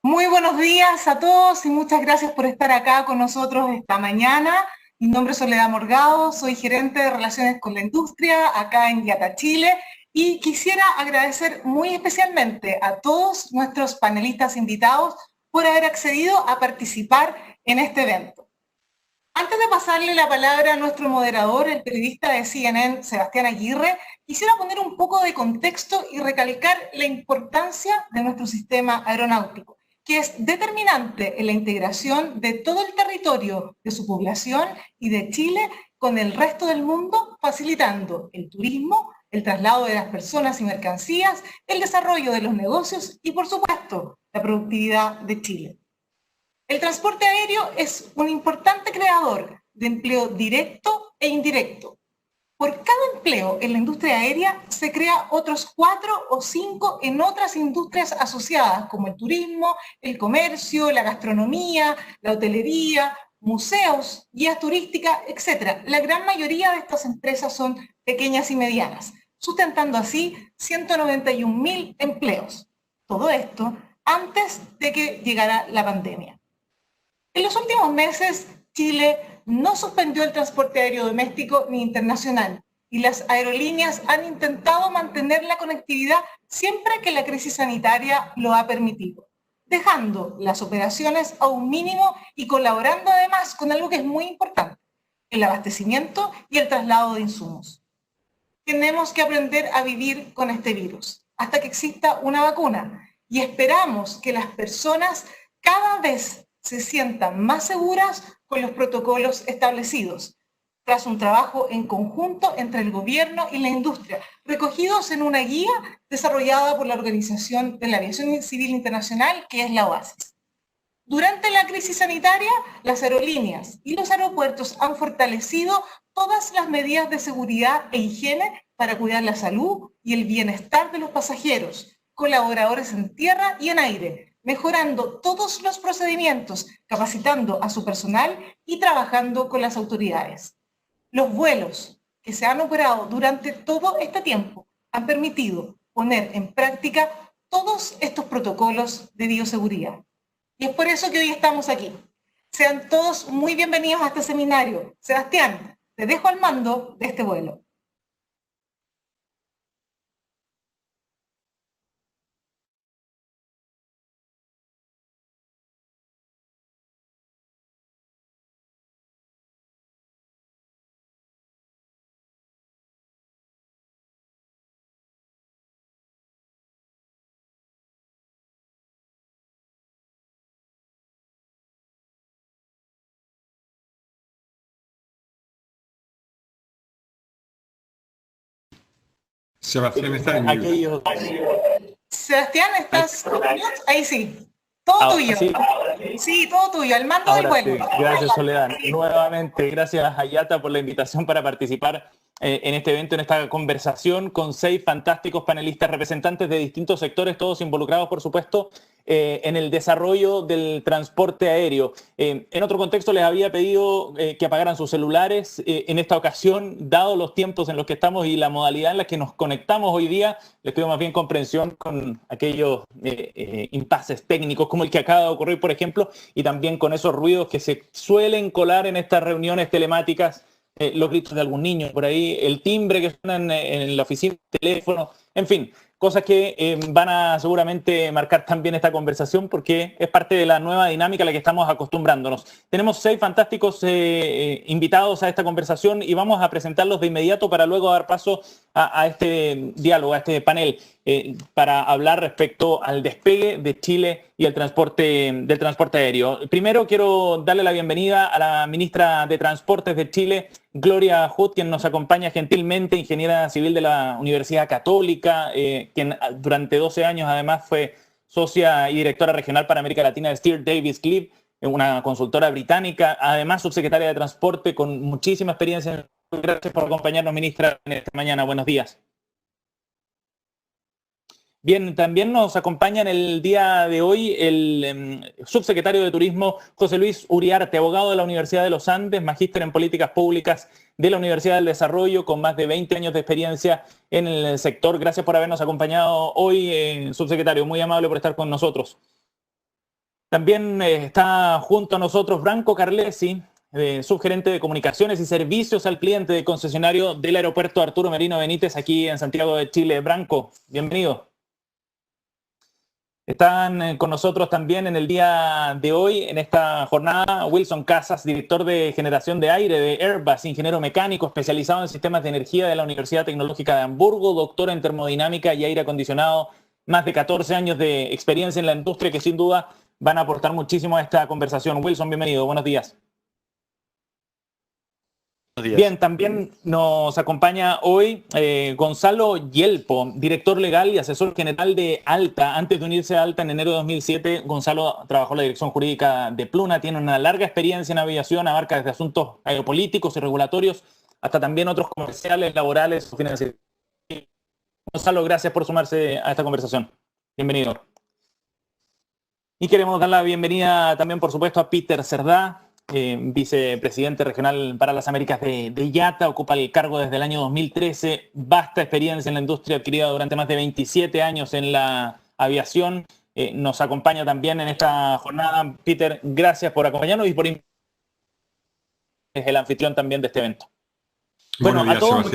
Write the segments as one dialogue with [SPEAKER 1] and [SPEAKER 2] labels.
[SPEAKER 1] Muy buenos días a todos y muchas gracias por estar acá con nosotros esta mañana. Mi nombre es Soledad Morgado, soy gerente de Relaciones con la Industria acá en IATA, Chile, y quisiera agradecer muy especialmente a todos nuestros panelistas invitados por haber accedido a participar en este evento. Antes de pasarle la palabra a nuestro moderador, el periodista de CNN, Sebastián Aguirre, quisiera poner un poco de contexto y recalcar la importancia de nuestro sistema aeronáutico, que es determinante en la integración de todo el territorio de su población y de Chile con el resto del mundo, facilitando el turismo, el traslado de las personas y mercancías, el desarrollo de los negocios y, por supuesto, la productividad de Chile. El transporte aéreo es un importante creador de empleo directo e indirecto. Por cada empleo en la industria aérea se crea otros 4 o 5 en otras industrias asociadas, como el turismo, el comercio, la gastronomía, la hotelería, museos, guías turísticas, etc. La gran mayoría de estas empresas son pequeñas y medianas, sustentando así 191.000 empleos. Todo esto antes de que llegara la pandemia. En los últimos meses, Chile no suspendió el transporte aéreo doméstico ni internacional y las aerolíneas han intentado mantener la conectividad siempre que la crisis sanitaria lo ha permitido, dejando las operaciones a un mínimo y colaborando además con algo que es muy importante, el abastecimiento y el traslado de insumos. Tenemos que aprender a vivir con este virus hasta que exista una vacuna y esperamos que las personas cada vez se sientan más seguras con los protocolos establecidos, tras un trabajo en conjunto entre el gobierno y la industria, recogidos en una guía desarrollada por la Organización de la Aviación Civil Internacional, que es la OASIS. Durante la crisis sanitaria, las aerolíneas y los aeropuertos han fortalecido todas las medidas de seguridad e higiene para cuidar la salud y el bienestar de los pasajeros, colaboradores en tierra y en aire, mejorando todos los procedimientos, capacitando a su personal y trabajando con las autoridades. Los vuelos que se han operado durante todo este tiempo han permitido poner en práctica todos estos protocolos de bioseguridad. Y es por eso que hoy estamos aquí. Sean todos muy bienvenidos a este seminario. Sebastián, te dejo al mando de este vuelo.
[SPEAKER 2] Sebastián está en
[SPEAKER 3] aquellos...
[SPEAKER 1] Sebastián, ¿estás? Ahí sí. Todo tuyo.
[SPEAKER 3] ¿Sí?
[SPEAKER 1] Sí, todo tuyo, al mando del vuelo.
[SPEAKER 3] Sí. Gracias, Soledad. Nuevamente, gracias a IATA por la invitación para participar en este evento, en esta conversación con 6 fantásticos panelistas, representantes de distintos sectores, todos involucrados, por supuesto, en el desarrollo del transporte aéreo. En otro contexto les había pedido que apagaran sus celulares. En esta ocasión, dado los tiempos en los que estamos y la modalidad en la que nos conectamos hoy día, les pido más bien comprensión con aquellos impases técnicos como el que acaba de ocurrir, por ejemplo, y también con esos ruidos que se suelen colar en estas reuniones telemáticas, los gritos de algún niño por ahí, el timbre que suena en la oficina, el teléfono, en fin, cosas que van a seguramente marcar también esta conversación porque es parte de la nueva dinámica a la que estamos acostumbrándonos. Tenemos 6 fantásticos invitados a esta conversación y vamos a presentarlos de inmediato para luego dar paso a este diálogo, a este panel, para hablar respecto al despegue de Chile y el del transporte aéreo. Primero quiero darle la bienvenida a la ministra de Transportes de Chile, Gloria Hood, quien nos acompaña gentilmente, ingeniera civil de la Universidad Católica, quien durante 12 años además fue socia y directora regional para América Latina de Steer Davis Cliff, una consultora británica, además subsecretaria de Transporte con muchísima experiencia. Gracias por acompañarnos, ministra, en esta mañana. Buenos días. Bien, también nos acompaña en el día de hoy el subsecretario de Turismo, José Luis Uriarte, abogado de la Universidad de los Andes, magíster en políticas públicas de la Universidad del Desarrollo, con más de 20 años de experiencia en el sector. Gracias por habernos acompañado hoy, subsecretario. Muy amable por estar con nosotros. También está junto a nosotros Branco Carlesi, subgerente de comunicaciones y servicios al cliente de concesionario del aeropuerto Arturo Merino Benítez aquí en Santiago de Chile. Branco, bienvenido. Están con nosotros también en el día de hoy, en esta jornada, Wilson Casas, director de generación de aire de Airbus, ingeniero mecánico especializado en sistemas de energía de la Universidad Tecnológica de Hamburgo, doctor en termodinámica y aire acondicionado, más de 14 años de experiencia en la industria que sin duda van a aportar muchísimo a esta conversación. Wilson, bienvenido, buenos días. Bien, también nos acompaña hoy Gonzalo Yelpo, director legal y asesor general de ALTA. Antes de unirse a ALTA en enero de 2007, Gonzalo trabajó en la dirección jurídica de Pluna, tiene una larga experiencia en aviación, abarca desde asuntos aeropolíticos y regulatorios hasta también otros comerciales, laborales o financieros. Gonzalo, gracias por sumarse a esta conversación. Bienvenido. Y queremos dar la bienvenida también, por supuesto, a Peter Cerdá, vicepresidente regional para las Américas de IATA, ocupa el cargo desde el año 2013, vasta experiencia en la industria adquirida durante más de 27 años en la aviación. Nos acompaña también en esta jornada. Peter, gracias por acompañarnos y por es el anfitrión también de este evento. Bueno, a todos,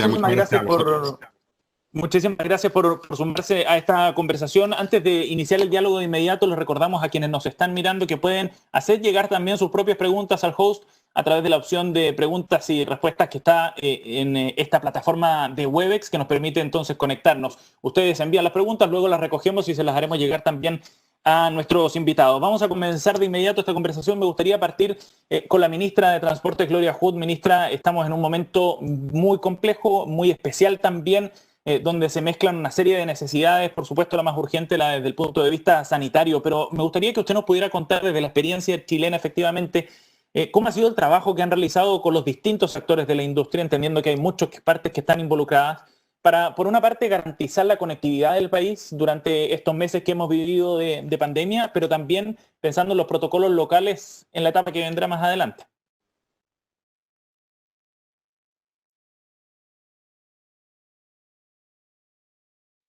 [SPEAKER 3] muchísimas gracias por sumarse a esta conversación. Antes de iniciar el diálogo de inmediato, les recordamos a quienes nos están mirando que pueden hacer llegar también sus propias preguntas al host a través de la opción de preguntas y respuestas que está en esta plataforma de Webex, que nos permite entonces conectarnos. Ustedes envían las preguntas, luego las recogemos y se las haremos llegar también a nuestros invitados. Vamos a comenzar de inmediato esta conversación. Me gustaría partir con la ministra de Transporte, Gloria Hood. Ministra, estamos en un momento muy complejo, muy especial también, donde se mezclan una serie de necesidades, por supuesto la más urgente, la desde el punto de vista sanitario, pero me gustaría que usted nos pudiera contar desde la experiencia chilena, efectivamente, cómo ha sido el trabajo que han realizado con los distintos actores de la industria, entendiendo que hay muchas partes que están involucradas, para, por una parte, garantizar la conectividad del país durante estos meses que hemos vivido de pandemia, pero también pensando en los protocolos locales en la etapa que vendrá más adelante.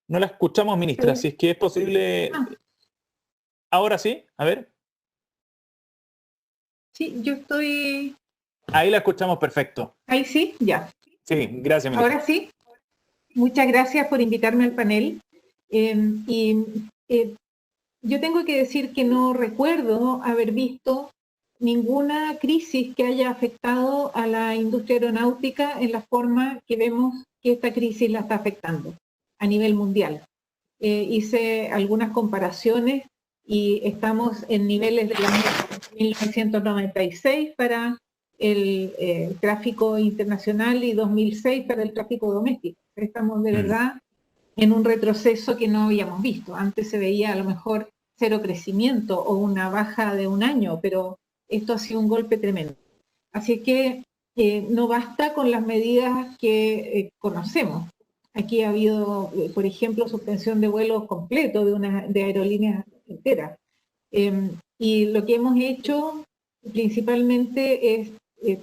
[SPEAKER 3] No la escuchamos, ministra, si es que es posible. Ahora sí, a ver.
[SPEAKER 2] Sí, yo estoy...
[SPEAKER 3] Ahí la escuchamos perfecto.
[SPEAKER 2] Ahí sí, ya.
[SPEAKER 3] Sí, gracias, ministra.
[SPEAKER 2] Ahora sí. Muchas gracias por invitarme al panel. Yo tengo que decir que no recuerdo haber visto ninguna crisis que haya afectado a la industria aeronáutica en la forma que vemos que esta crisis la está afectando a nivel mundial. Hice algunas comparaciones y estamos en niveles del año 1996 para el tráfico internacional y 2006 para el tráfico doméstico. Estamos de verdad en un retroceso que no habíamos visto. Antes se veía a lo mejor cero crecimiento o una baja de un año, pero esto ha sido un golpe tremendo. Así que no basta con las medidas que conocemos. Aquí ha habido, por ejemplo, suspensión de vuelos completos de aerolíneas enteras. Y lo que hemos hecho principalmente es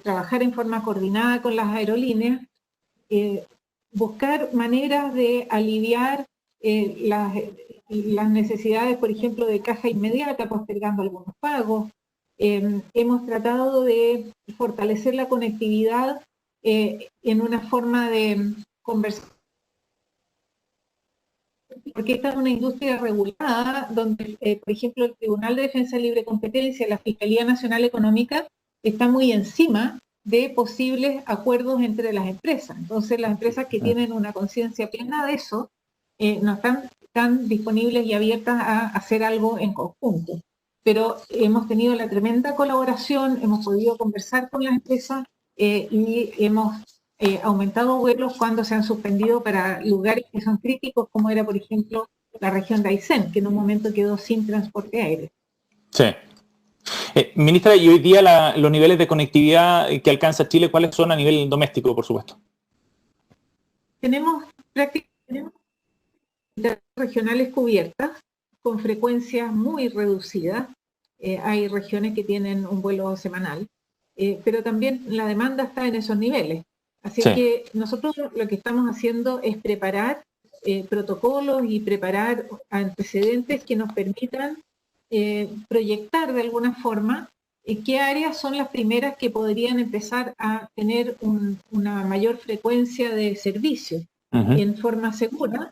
[SPEAKER 2] trabajar en forma coordinada con las aerolíneas, buscar maneras de aliviar las necesidades, por ejemplo, de caja inmediata, postergando algunos pagos. Hemos tratado de fortalecer la conectividad en una forma de conversación, porque esta es una industria regulada donde, por ejemplo, el Tribunal de Defensa de Libre Competencia, la Fiscalía Nacional Económica, está muy encima de posibles acuerdos entre las empresas. Entonces, las empresas que tienen una conciencia plena de eso no están tan disponibles y abiertas a hacer algo en conjunto. Pero hemos tenido la tremenda colaboración, hemos podido conversar con las empresas y hemos aumentado vuelos cuando se han suspendido para lugares que son críticos, como era, por ejemplo, la región de Aysén, que en un momento quedó sin transporte aéreo.
[SPEAKER 3] Sí. Ministra, y hoy día los niveles de conectividad que alcanza Chile, ¿cuáles son a nivel doméstico, por supuesto?
[SPEAKER 2] Tenemos prácticamente regionales cubiertas, con frecuencias muy reducidas. Hay regiones que tienen un vuelo semanal, pero también la demanda está en esos niveles. Así que nosotros lo que estamos haciendo es preparar protocolos y preparar antecedentes que nos permitan proyectar de alguna forma qué áreas son las primeras que podrían empezar a tener una mayor frecuencia de servicios en forma segura,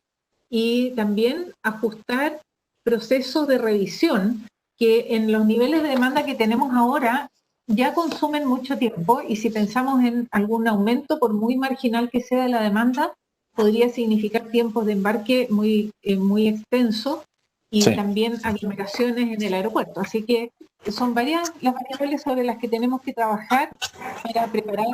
[SPEAKER 2] y también ajustar procesos de revisión que en los niveles de demanda que tenemos ahora ya consumen mucho tiempo, y si pensamos en algún aumento, por muy marginal que sea de la demanda, podría significar tiempos de embarque muy extensos y también aglomeraciones en el aeropuerto. Así que son varias las variables sobre las que tenemos que trabajar para preparar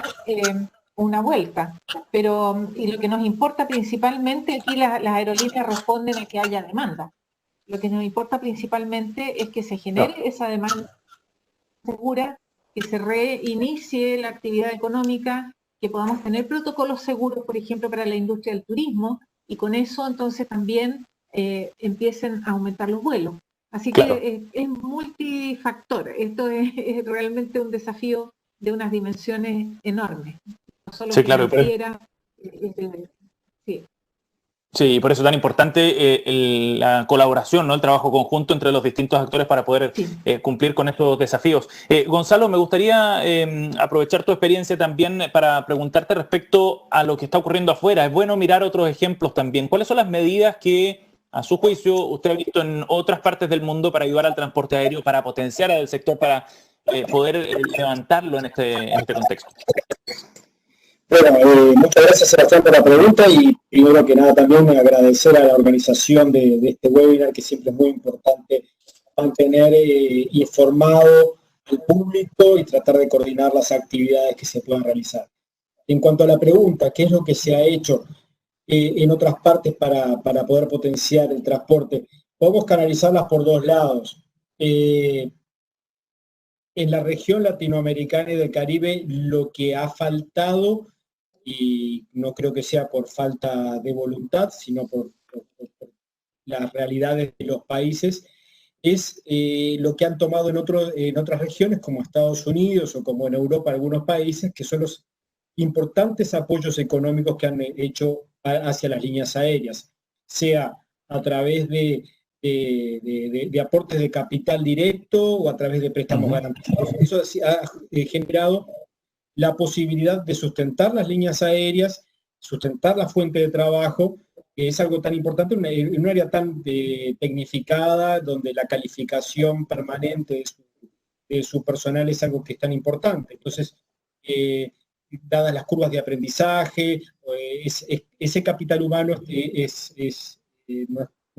[SPEAKER 2] una vuelta. Pero y lo que nos importa principalmente, aquí las aerolíneas responden a que haya demanda. Lo que nos importa principalmente es que se genere esa demanda segura, que se reinicie la actividad económica, que podamos tener protocolos seguros, por ejemplo, para la industria del turismo, y con eso entonces también empiecen a aumentar los vuelos. Así que es multifactor. Esto es realmente un desafío de unas dimensiones enormes. No solo financiera, sí.
[SPEAKER 3] Sí, por eso es tan importante la colaboración, ¿no? El trabajo conjunto entre los distintos actores para poder cumplir con estos desafíos. Gonzalo, me gustaría aprovechar tu experiencia también para preguntarte respecto a lo que está ocurriendo afuera. Es bueno mirar otros ejemplos también. ¿Cuáles son las medidas que, a su juicio, usted ha visto en otras partes del mundo para ayudar al transporte aéreo, para potenciar al sector, para poder levantarlo en este contexto?
[SPEAKER 4] Bueno, muchas gracias, Sebastián, por la pregunta, y primero que nada también agradecer a la organización de este webinar, que siempre es muy importante mantener informado al público y tratar de coordinar las actividades que se puedan realizar. En cuanto a la pregunta, ¿qué es lo que se ha hecho en otras partes para poder potenciar el transporte? Podemos canalizarlas por dos lados. En la región latinoamericana y del Caribe, lo que ha faltado, y no creo que sea por falta de voluntad, sino por las realidades de los países, es lo que han tomado en otras regiones, como Estados Unidos o como en Europa algunos países, que son los importantes apoyos económicos que han hecho hacia las líneas aéreas, sea a través de aportes de capital directo o a través de préstamos garantizados. Eso ha generado la posibilidad de sustentar las líneas aéreas, sustentar la fuente de trabajo, que es algo tan importante en un área tan tecnificada, donde la calificación permanente de su personal es algo que es tan importante. Entonces, dadas las curvas de aprendizaje, ese capital humano no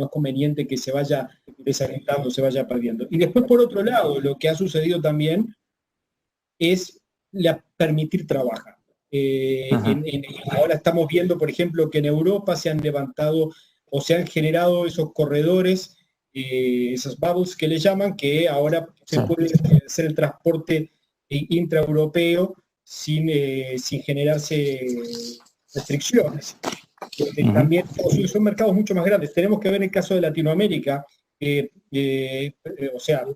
[SPEAKER 4] es conveniente que se vaya desalentando, se vaya perdiendo. Y después, por otro lado, lo que ha sucedido también es permitir trabajar. Ahora estamos viendo, por ejemplo, que en Europa se han levantado o se han generado esos corredores, esos bubbles que le llaman, que ahora se puede hacer el transporte intraeuropeo sin generarse restricciones. También son mercados mucho más grandes. Tenemos que ver el caso de Latinoamérica, o sea,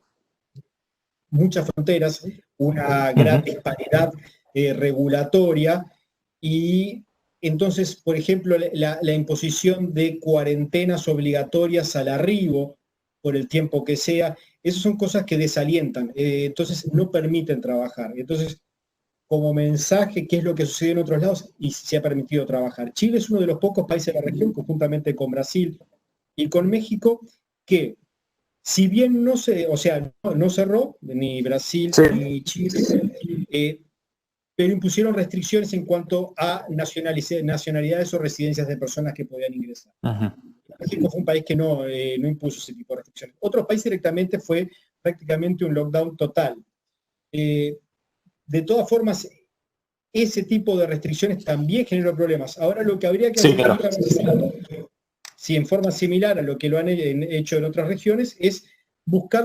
[SPEAKER 4] muchas fronteras, una gran disparidad regulatoria, y entonces, por ejemplo, la imposición de cuarentenas obligatorias al arribo, por el tiempo que sea, esas son cosas que desalientan, entonces no permiten trabajar. Entonces, como mensaje, ¿qué es lo que sucede en otros lados? Y se ha permitido trabajar. Chile es uno de los pocos países de la región, conjuntamente con Brasil y con México, que si bien no cerró, ni Brasil ni Chile, pero impusieron restricciones en cuanto a nacionalidades o residencias de personas que podían ingresar. México fue un país que no impuso ese tipo de restricciones. Otro país directamente fue prácticamente un lockdown total. De todas formas, ese tipo de restricciones también generó problemas. Ahora lo que habría que hacer, si en forma similar a lo que lo han hecho en otras regiones, es buscar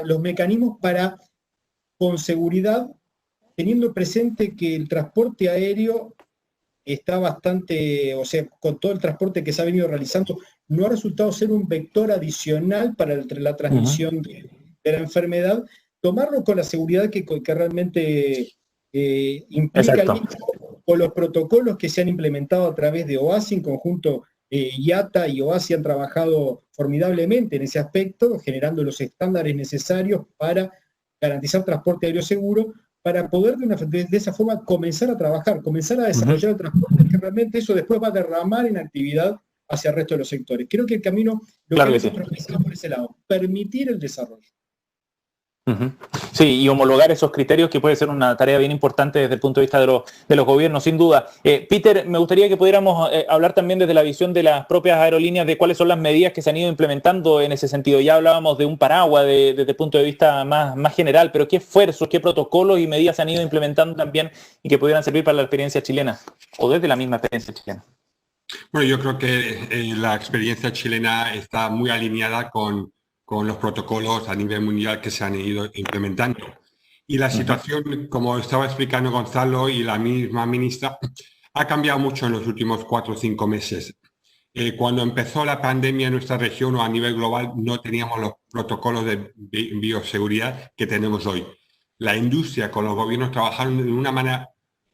[SPEAKER 4] los mecanismos para, con seguridad, teniendo presente que el transporte aéreo está bastante, o sea, con todo el transporte que se ha venido realizando, no ha resultado ser un vector adicional para la transmisión de la enfermedad, tomarlo con la seguridad que realmente implica con los protocolos que se han implementado a través de OASI en conjunto IATA y OASI han trabajado formidablemente en ese aspecto, generando los estándares necesarios para garantizar transporte aéreo seguro, para poder de esa forma comenzar a trabajar, comenzar a desarrollar el transporte, que realmente eso después va a derramar en actividad hacia el resto de los sectores. Creo que el camino, lo que nosotros pensamos por ese lado, permitir el desarrollo.
[SPEAKER 3] Sí, y homologar esos criterios, que puede ser una tarea bien importante desde el punto de vista de los gobiernos, sin duda. Peter, me gustaría que pudiéramos hablar también desde la visión de las propias aerolíneas de cuáles son las medidas que se han ido implementando en ese sentido. Ya hablábamos de un paraguas desde el punto de vista más general, pero ¿qué esfuerzos, qué protocolos y medidas se han ido implementando también y que pudieran servir para la experiencia chilena o desde la misma experiencia chilena?
[SPEAKER 5] Bueno, yo creo que la experiencia chilena está muy alineada con los protocolos a nivel mundial que se han ido implementando. Y la situación, como estaba explicando Gonzalo y la misma ministra, ha cambiado mucho en los últimos 4 o 5 meses. Cuando empezó la pandemia en nuestra región o a nivel global, no teníamos los protocolos de bioseguridad que tenemos hoy. La industria con los gobiernos trabajaron de una manera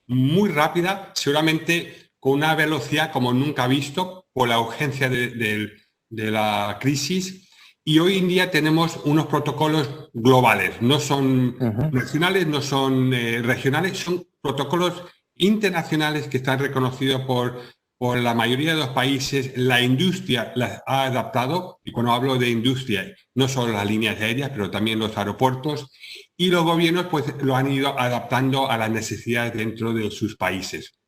[SPEAKER 5] muy rápida, seguramente con una velocidad como nunca visto por la urgencia de la crisis. Y hoy en día tenemos unos protocolos globales, no son nacionales, no son regionales, son protocolos internacionales que están reconocidos por la mayoría de los países. La industria las ha adaptado, y cuando hablo de industria, no solo las líneas aéreas, pero también los aeropuertos, y los gobiernos pues lo han ido adaptando a las necesidades dentro de sus países.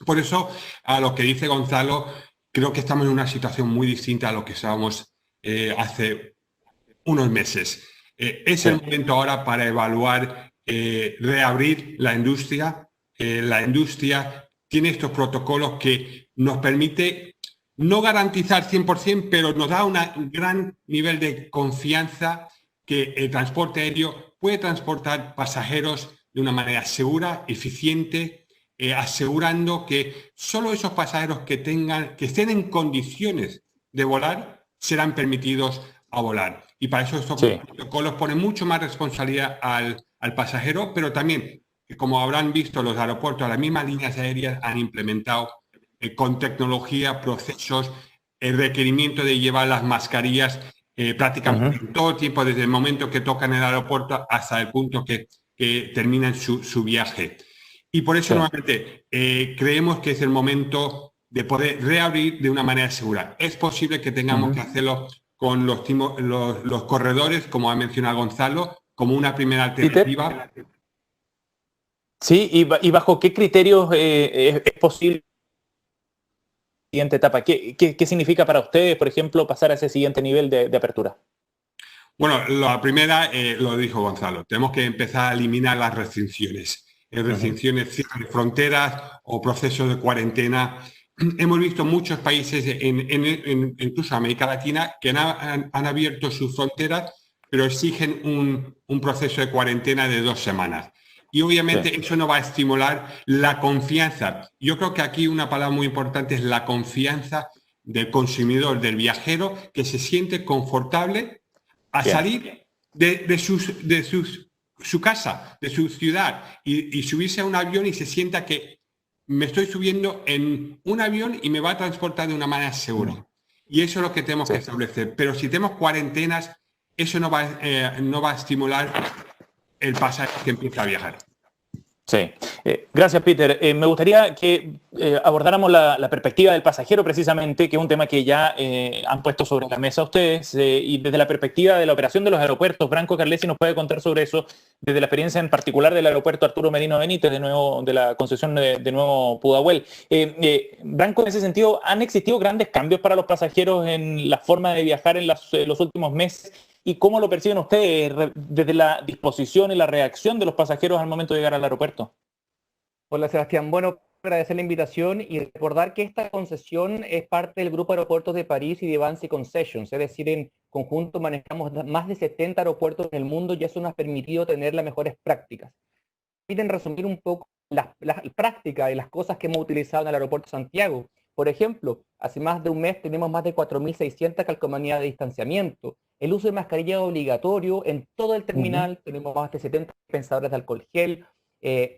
[SPEAKER 5] Por eso, a lo que dice Gonzalo, creo que estamos en una situación muy distinta a lo que estábamos hace unos meses. Es el momento ahora para evaluar, reabrir la industria. La industria tiene estos protocolos que nos permite no garantizar 100%, pero nos da un gran nivel de confianza que el transporte aéreo puede transportar pasajeros de una manera segura, eficiente, asegurando que solo esos pasajeros que estén en condiciones de volar serán permitidos a volar. Y para eso estos protocolos ponen mucho más responsabilidad al pasajero, pero también, como habrán visto los aeropuertos, las mismas líneas aéreas han implementado con tecnología, procesos, el requerimiento de llevar las mascarillas prácticamente todo el tiempo, desde el momento que tocan el aeropuerto hasta el punto que terminan su viaje. Y por eso, nuevamente, creemos que es el momento de poder reabrir de una manera segura. Es posible que tengamos que hacerlo con los corredores, como ha mencionado Gonzalo, como una primera alternativa.
[SPEAKER 3] Peter. Sí, y bajo qué criterios es posible la siguiente etapa. ¿Qué significa para ustedes, por ejemplo, pasar a ese siguiente nivel de apertura?
[SPEAKER 5] Bueno, la primera, lo dijo Gonzalo, tenemos que empezar a eliminar las restricciones. Restricciones, cierre de fronteras o procesos de cuarentena. Hemos visto muchos países, incluso América Latina, que han abierto sus fronteras, pero exigen un proceso de cuarentena de 2 semanas. Y obviamente eso no va a estimular la confianza. Yo creo que aquí una palabra muy importante es la confianza del consumidor, del viajero, que se siente confortable a salir de su casa, de su ciudad, y subirse a un avión y se sienta que me estoy subiendo en un avión y me va a transportar de una manera segura. Y eso es lo que tenemos que establecer. Pero si tenemos cuarentenas, eso no va a estimular el pasajero que empieza a viajar.
[SPEAKER 3] Sí. Gracias, Peter. Me gustaría que abordáramos la perspectiva del pasajero, precisamente, que es un tema que ya han puesto sobre la mesa ustedes, y desde la perspectiva de la operación de los aeropuertos. Branco Carlesi nos puede contar sobre eso, desde la experiencia en particular del aeropuerto Arturo Merino Benítez, de la concesión de nuevo Pudahuel. Branco, en ese sentido, ¿han existido grandes cambios para los pasajeros en la forma de viajar en los últimos meses? ¿Y cómo lo perciben ustedes desde la disposición y la reacción de los pasajeros al momento de llegar al aeropuerto?
[SPEAKER 6] Hola, Sebastián. Bueno, agradecer la invitación y recordar que esta concesión es parte del Grupo de Aeropuertos de París y de Vinci Concessions, es decir, en conjunto manejamos más de 70 aeropuertos en el mundo y eso nos ha permitido tener las mejores prácticas. Permiten resumir un poco las prácticas y las cosas que hemos utilizado en el aeropuerto de Santiago. Por ejemplo, hace más de un mes tenemos más de 4.600 calcomanías de distanciamiento. El uso de mascarilla es obligatorio en todo el terminal. Tenemos más de 70 dispensadores de alcohol gel.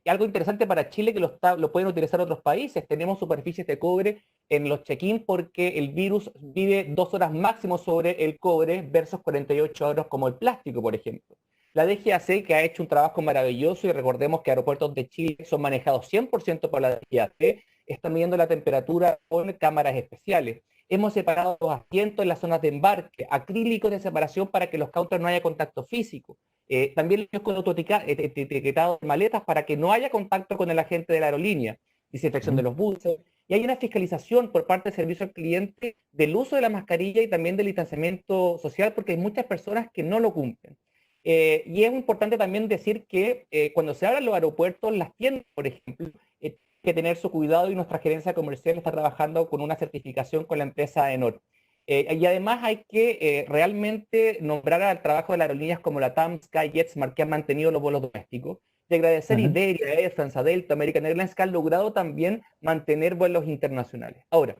[SPEAKER 6] Algo interesante para Chile que lo pueden utilizar otros países. Tenemos superficies de cobre en los check-in porque el virus vive 2 horas máximo sobre el cobre versus 48 horas como el plástico, por ejemplo. La DGAC, que ha hecho un trabajo maravilloso, y recordemos que aeropuertos de Chile son manejados 100% por la DGAC, están midiendo la temperatura con cámaras especiales. Hemos separado los asientos en las zonas de embarque, acrílicos de separación para que los counters no haya contacto físico. También los con etiquetado de maletas para que no haya contacto con el agente de la aerolínea, desinfección de los buses, y hay una fiscalización por parte del servicio al cliente del uso de la mascarilla y también del distanciamiento social, porque hay muchas personas que no lo cumplen. Y es importante también decir que cuando se abran los aeropuertos, las tiendas, por ejemplo, tienen que tener su cuidado, y nuestra gerencia comercial está trabajando con una certificación con la empresa Enor. Y además hay que realmente nombrar al trabajo de las aerolíneas como la TAM, Sky, JetSmart, que han mantenido los vuelos domésticos, y agradecer a Iberia, Air France, Delta, American Airlines, que han logrado también mantener vuelos internacionales. Ahora,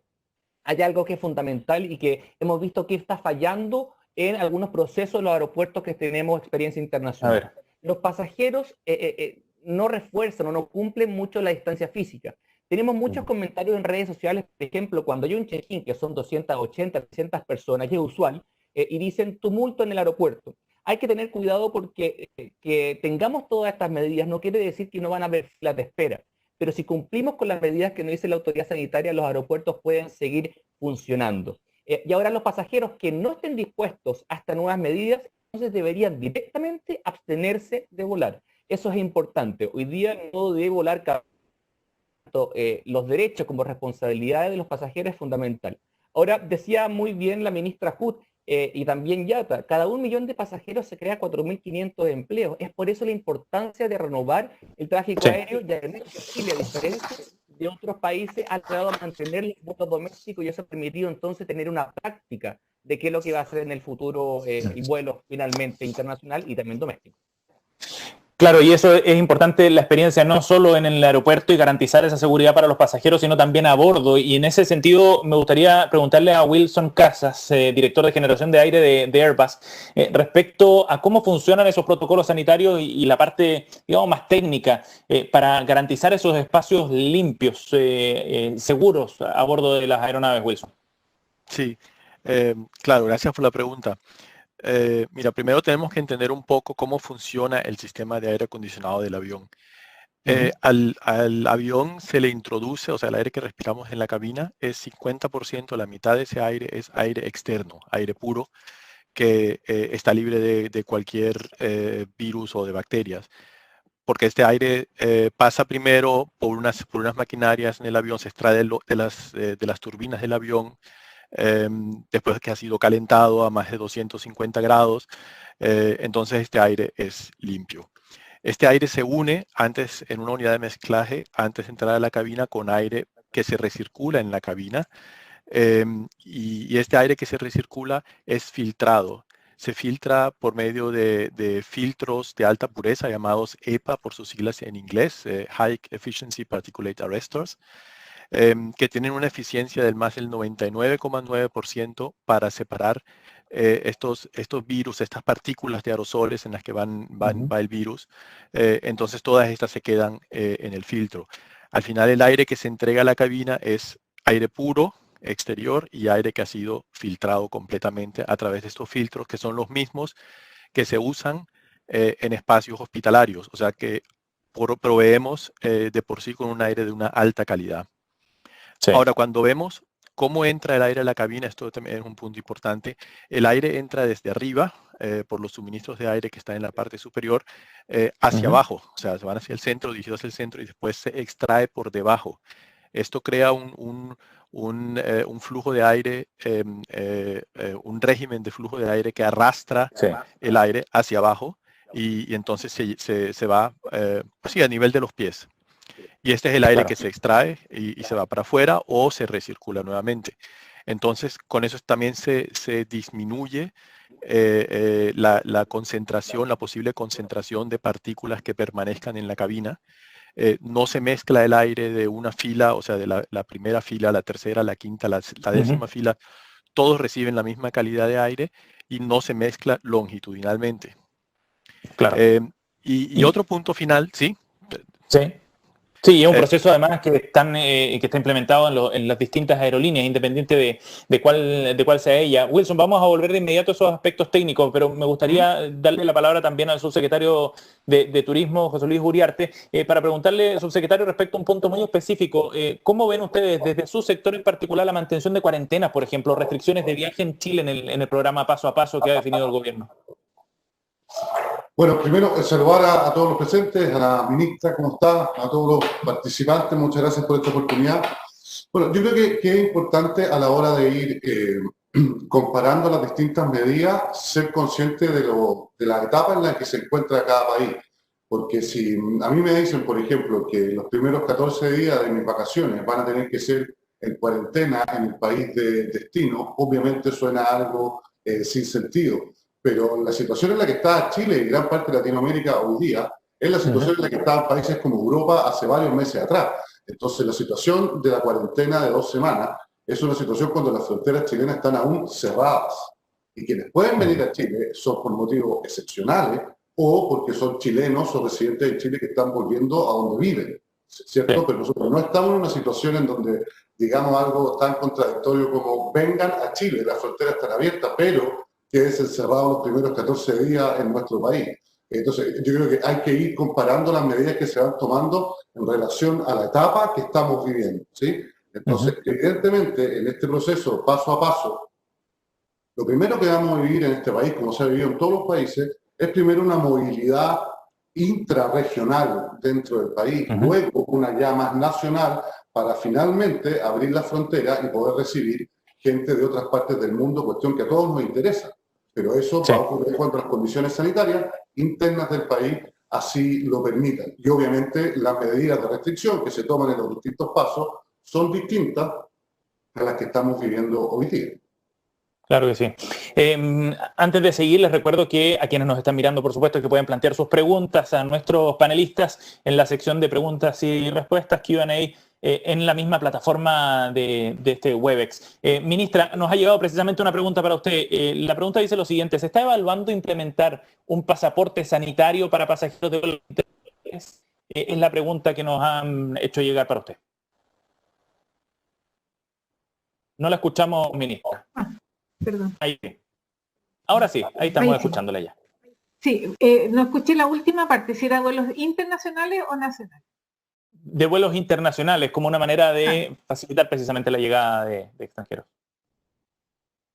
[SPEAKER 6] hay algo que es fundamental y que hemos visto que está fallando en algunos procesos de los aeropuertos que tenemos experiencia internacional. Los pasajeros no refuerzan o no cumplen mucho la distancia física. Tenemos muchos comentarios en redes sociales, por ejemplo, cuando hay un check-in que son 280, 300 personas, que es usual, y dicen tumulto en el aeropuerto. Hay que tener cuidado porque que tengamos todas estas medidas no quiere decir que no van a haber filas de espera. Pero si cumplimos con las medidas que nos dice la autoridad sanitaria, los aeropuertos pueden seguir funcionando. Y ahora los pasajeros que no estén dispuestos a estas nuevas medidas, entonces deberían directamente abstenerse de volar. Eso es importante. Hoy día no debe volar los derechos como responsabilidades de los pasajeros es fundamental. Ahora, decía muy bien la ministra Hood y también Yata, cada 1 millón de pasajeros se crea 4.500 empleos. Es por eso la importancia de renovar el tráfico aéreo, y además Chile, a diferencia de otros países, ha tratado de mantener los vuelos domésticos, y eso ha permitido entonces tener una práctica de qué es lo que va a hacer en el futuro el vuelo finalmente internacional y también doméstico.
[SPEAKER 3] Claro, y eso es importante, la experiencia no solo en el aeropuerto y garantizar esa seguridad para los pasajeros, sino también a bordo. Y en ese sentido me gustaría preguntarle a Wilson Casas, director de generación de aire de Airbus, respecto a cómo funcionan esos protocolos sanitarios y la parte, digamos, más técnica para garantizar esos espacios limpios, seguros a bordo de las aeronaves, Wilson.
[SPEAKER 7] Sí, claro, gracias por la pregunta. Mira, primero tenemos que entender un poco cómo funciona el sistema de aire acondicionado del avión. Al avión se le introduce, o sea, el aire que respiramos en la cabina es 50%, la mitad de ese aire es aire externo, aire puro, que está libre de cualquier virus o de bacterias. Porque este aire pasa primero por unas maquinarias en el avión, se extrae de las turbinas del avión, después que ha sido calentado a más de 250 grados, entonces este aire es limpio. Este aire se une antes en una unidad de mezclaje, antes de entrar a la cabina, con aire que se recircula en la cabina, y este aire que se recircula es filtrado. Se filtra por medio de filtros de alta pureza llamados EPA por sus siglas en inglés, High Efficiency Particulate Arresters, que tienen una eficiencia del más del 99,9% para separar estos virus, estas partículas de aerosoles en las que va el virus. Entonces todas estas se quedan en el filtro. Al final el aire que se entrega a la cabina es aire puro, exterior, y aire que ha sido filtrado completamente a través de estos filtros, que son los mismos que se usan en espacios hospitalarios. O sea que proveemos de por sí con un aire de una alta calidad. Sí. Ahora, cuando vemos cómo entra el aire a la cabina, esto también es un punto importante. El aire entra desde arriba, por los suministros de aire que están en la parte superior, hacia abajo. O sea, se van hacia el centro, dirigidos hacia el centro, y después se extrae por debajo. Esto crea un flujo de aire, un régimen de flujo de aire que arrastra el aire hacia abajo, y entonces se va sí, a nivel de los pies. Y este es el aire que se extrae y se va para afuera o se recircula nuevamente. Entonces, con eso también se disminuye la concentración, la posible concentración de partículas que permanezcan en la cabina. No se mezcla el aire de una fila, o sea, de la primera fila, la tercera, la quinta, la décima fila. Todos reciben la misma calidad de aire y no se mezcla longitudinalmente. Claro. Y otro punto final, ¿sí?
[SPEAKER 3] Sí. Sí, es un proceso además que está implementado en las distintas aerolíneas, independiente de cuál sea ella. Wilson, vamos a volver de inmediato a esos aspectos técnicos, pero me gustaría darle la palabra también al subsecretario de Turismo, José Luis Uriarte, para preguntarle, subsecretario, respecto a un punto muy específico. ¿Cómo ven ustedes desde su sector en particular la mantención de cuarentenas, por ejemplo, restricciones de viaje en Chile en el programa Paso a Paso que ha definido el gobierno?
[SPEAKER 8] Bueno, primero saludar a todos los presentes, a la ministra, ¿cómo está? A todos los participantes, muchas gracias por esta oportunidad. Bueno, yo creo que es importante a la hora de ir comparando las distintas medidas, ser consciente de la etapa en la que se encuentra cada país. Porque si a mí me dicen, por ejemplo, que los primeros 14 días de mis vacaciones van a tener que ser en cuarentena en el país de destino, obviamente suena algo sin sentido. Pero la situación en la que está Chile y gran parte de Latinoamérica hoy día es la situación en la que estaban países como Europa hace varios meses atrás. Entonces, la situación de la cuarentena de 2 semanas es una situación cuando las fronteras chilenas están aún cerradas. Y quienes pueden venir a Chile son por motivos excepcionales o porque son chilenos o residentes de Chile que están volviendo a donde viven, ¿cierto? Sí. Pero nosotros no estamos en una situación en donde digamos algo tan contradictorio como vengan a Chile, las fronteras están abiertas, pero quédense encerrados los primeros 14 días en nuestro país. Entonces, yo creo que hay que ir comparando las medidas que se van tomando en relación a la etapa que estamos viviendo, ¿sí? Entonces, evidentemente, en este proceso, paso a paso, lo primero que vamos a vivir en este país, como se ha vivido en todos los países, es primero una movilidad intrarregional dentro del país, luego una ya más nacional, para finalmente abrir la frontera y poder recibir gente de otras partes del mundo, cuestión que a todos nos interesa. Pero eso va a ocurrir cuando las condiciones sanitarias internas del país así lo permitan. Y obviamente las medidas de restricción que se toman en los distintos pasos son distintas a las que estamos viviendo hoy día.
[SPEAKER 3] Claro que sí. Antes de seguir, les recuerdo que a quienes nos están mirando, por supuesto, que pueden plantear sus preguntas a nuestros panelistas en la sección de preguntas y respuestas, Q&A, en la misma plataforma de este Webex. Ministra, nos ha llegado precisamente una pregunta para usted. La pregunta dice lo siguiente: ¿se está evaluando implementar un pasaporte sanitario para pasajeros de vuelos internacionales? Es la pregunta que nos han hecho llegar para usted. No la escuchamos, ministra.
[SPEAKER 2] Perdón.
[SPEAKER 3] Ahí. Ahora sí, ahí estamos escuchándola ya.
[SPEAKER 2] Sí, no escuché la última parte, si era vuelos internacionales o nacionales.
[SPEAKER 3] De vuelos internacionales, como una manera de facilitar precisamente la llegada de extranjeros.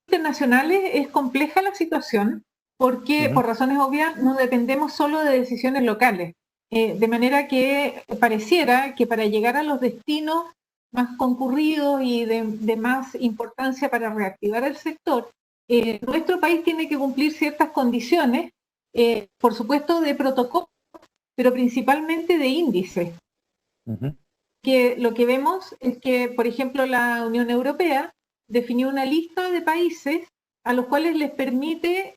[SPEAKER 2] Internacionales es compleja la situación porque, por razones obvias, no dependemos solo de decisiones locales. De manera que pareciera que para llegar a los destinos más concurridos y de más importancia para reactivar el sector, nuestro país tiene que cumplir ciertas condiciones, por supuesto de protocolo, pero principalmente de índice. Que lo que vemos es que, por ejemplo, la Unión Europea definió una lista de países a los cuales les permite,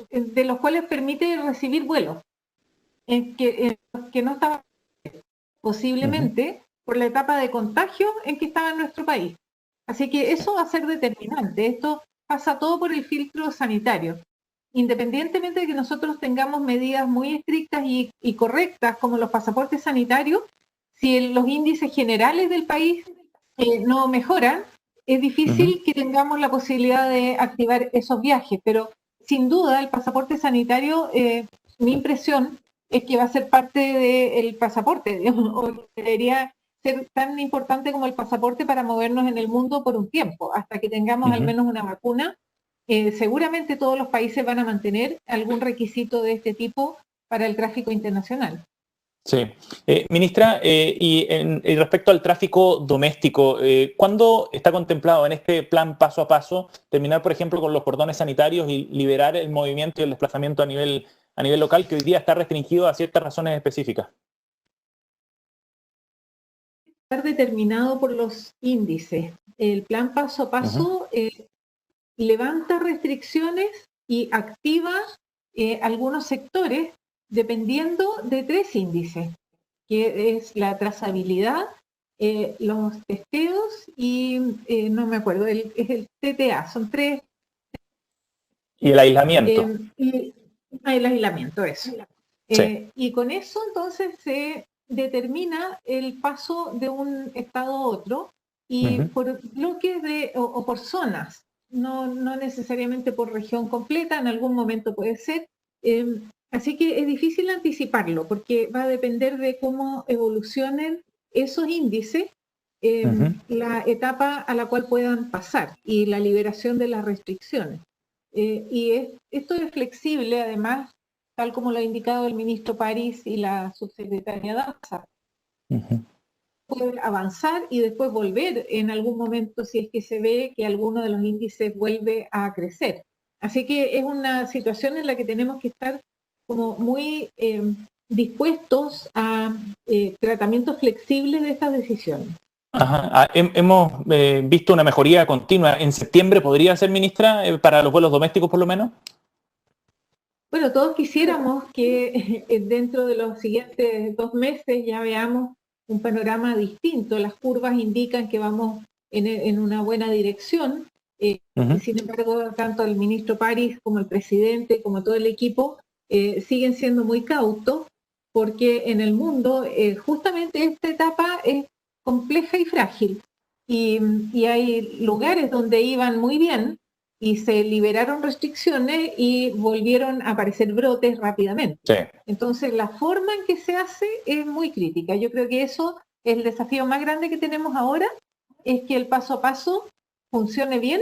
[SPEAKER 2] de los cuales permite recibir vuelos, que no estaban posiblemente por la etapa de contagio en que estaba en nuestro país. Así que eso va a ser determinante. Esto pasa todo por el filtro sanitario. Independientemente de que nosotros tengamos medidas muy estrictas y correctas como los pasaportes sanitarios, si los índices generales del país no mejoran, es difícil que tengamos la posibilidad de activar esos viajes. Pero sin duda el pasaporte sanitario, mi impresión es que va a ser parte del pasaporte, digamos, o debería ser tan importante como el pasaporte para movernos en el mundo por un tiempo, hasta que tengamos al menos una vacuna. Seguramente todos los países van a mantener algún requisito de este tipo para el tráfico internacional.
[SPEAKER 3] Sí. Ministra, y respecto al tráfico doméstico, ¿cuándo está contemplado en este plan paso a paso terminar, por ejemplo, con los cordones sanitarios y liberar el movimiento y el desplazamiento a nivel local, que hoy día está restringido a ciertas razones específicas?
[SPEAKER 2] Está determinado por los índices. El plan paso a paso levanta restricciones y activa algunos sectores dependiendo de 3 índices, que es la trazabilidad, los testeos y no me acuerdo, es el TTA, son 3.
[SPEAKER 3] Y el aislamiento.
[SPEAKER 2] El aislamiento, eso. Sí. Y con eso entonces se determina el paso de un estado a otro y por bloques o por zonas, no necesariamente por región completa, en algún momento puede ser. Así que es difícil anticiparlo porque va a depender de cómo evolucionen esos índices, la etapa a la cual puedan pasar y la liberación de las restricciones. Esto es flexible, además, tal como lo ha indicado el ministro París y la subsecretaria Daza. Puede avanzar y después volver en algún momento si es que se ve que alguno de los índices vuelve a crecer. Así que es una situación en la que tenemos que estar como muy dispuestos a tratamientos flexibles de estas decisiones.
[SPEAKER 3] Hemos visto una mejoría continua. ¿En septiembre podría ser, ministra, para los vuelos domésticos por lo menos?
[SPEAKER 2] Bueno, todos quisiéramos que dentro de los siguientes 2 meses ya veamos un panorama distinto. Las curvas indican que vamos en una buena dirección. Sin embargo, tanto el ministro París como el presidente, como todo el equipo, siguen siendo muy cautos porque en el mundo justamente esta etapa es compleja y frágil. Y hay lugares donde iban muy bien y se liberaron restricciones y volvieron a aparecer brotes rápidamente. Sí. Entonces, la forma en que se hace es muy crítica. Yo creo que eso es el desafío más grande que tenemos ahora, es que el paso a paso funcione bien,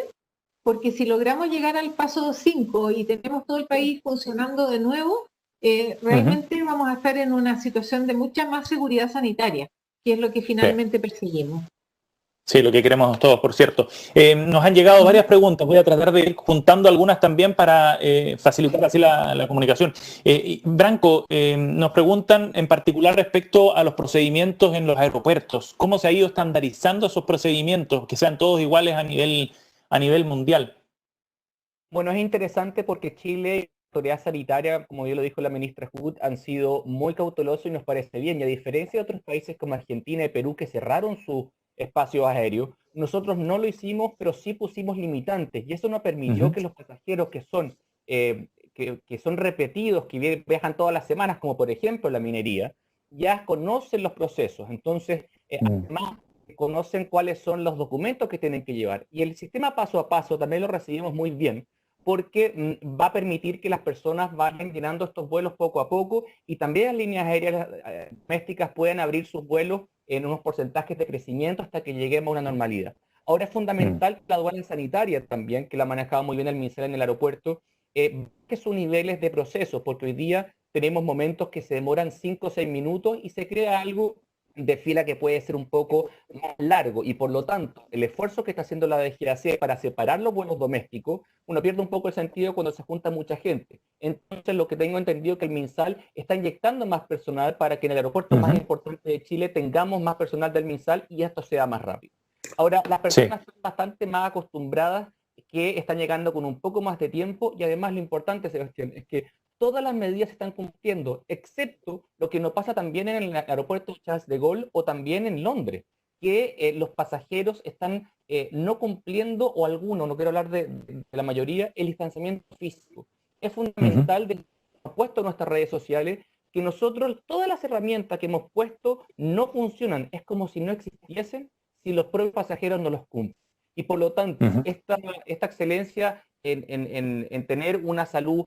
[SPEAKER 2] porque si logramos llegar al paso 5 y tenemos todo el país funcionando de nuevo, realmente vamos a estar en una situación de mucha más seguridad sanitaria, que es lo que finalmente perseguimos.
[SPEAKER 3] Sí, lo que queremos todos, por cierto. Nos han llegado varias preguntas, voy a tratar de ir juntando algunas también para facilitar así la comunicación. Branco, nos preguntan en particular respecto a los procedimientos en los aeropuertos. ¿Cómo se ha ido estandarizando esos procedimientos, que sean todos iguales a nivel mundial?
[SPEAKER 6] Bueno, es interesante porque Chile y la autoridad sanitaria, como ya lo dijo la ministra Hood, han sido muy cautelosos y nos parece bien. Y a diferencia de otros países como Argentina y Perú que cerraron su espacio aéreo, nosotros no lo hicimos, pero sí pusimos limitantes y eso no permitió que los pasajeros que son repetidos, que viajan todas las semanas, como por ejemplo la minería, ya conocen los procesos, entonces además conocen cuáles son los documentos que tienen que llevar. Y el sistema paso a paso también lo recibimos muy bien, porque va a permitir que las personas vayan llenando estos vuelos poco a poco y también las líneas aéreas domésticas puedan abrir sus vuelos en unos porcentajes de crecimiento hasta que lleguemos a una normalidad. Ahora es fundamental la aduana sanitaria también, que la ha manejado muy bien el Ministerio en el aeropuerto, que sus niveles de proceso, porque hoy día tenemos momentos que se demoran 5 o 6 minutos y se crea algo de fila que puede ser un poco más largo y por lo tanto el esfuerzo que está haciendo la DGAC para separar los vuelos domésticos, uno pierde un poco el sentido cuando se junta mucha gente. Entonces lo que tengo entendido es que el MinSal está inyectando más personal para que en el aeropuerto más importante de Chile tengamos más personal del MinSal y esto sea más rápido. Ahora las personas son bastante más acostumbradas, que están llegando con un poco más de tiempo y además lo importante, Sebastián, es que todas las medidas se están cumpliendo, excepto lo que nos pasa también en el aeropuerto Charles de Gaulle o también en Londres, que los pasajeros están no cumpliendo, o algunos, no quiero hablar de la mayoría, el distanciamiento físico. Es fundamental, hemos puesto en nuestras redes sociales, que nosotros, todas las herramientas que hemos puesto no funcionan, es como si no existiesen si los propios pasajeros no los cumplen. Y por lo tanto, esta excelencia en tener una salud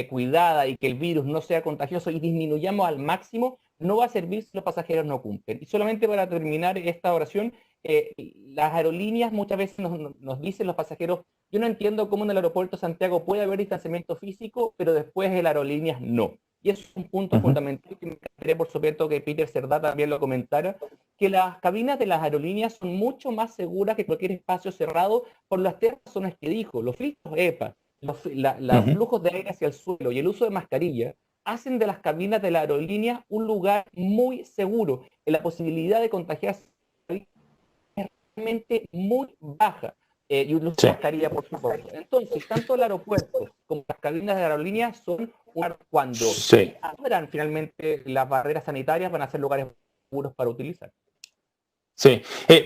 [SPEAKER 6] cuidada y que el virus no sea contagioso y disminuyamos al máximo, no va a servir si los pasajeros no cumplen. Y solamente para terminar esta oración, las aerolíneas muchas veces nos dicen los pasajeros, yo no entiendo cómo en el aeropuerto de Santiago puede haber distanciamiento físico, pero después en las aerolíneas no. Y eso es un punto fundamental que me encantaría, por supuesto, que Peter Cerdá también lo comentara, que las cabinas de las aerolíneas son mucho más seguras que cualquier espacio cerrado por las 3 razones que dijo, los filtros EPA, los flujos de aire hacia el suelo y el uso de mascarilla hacen de las cabinas de la aerolínea un lugar muy seguro. La posibilidad de contagiarse es realmente muy baja. Y un uso de mascarilla, por supuesto. Entonces, tanto el aeropuerto como las cabinas de la aerolínea son cuando abran finalmente las barreras sanitarias, van a ser lugares seguros para utilizar.
[SPEAKER 3] Sí.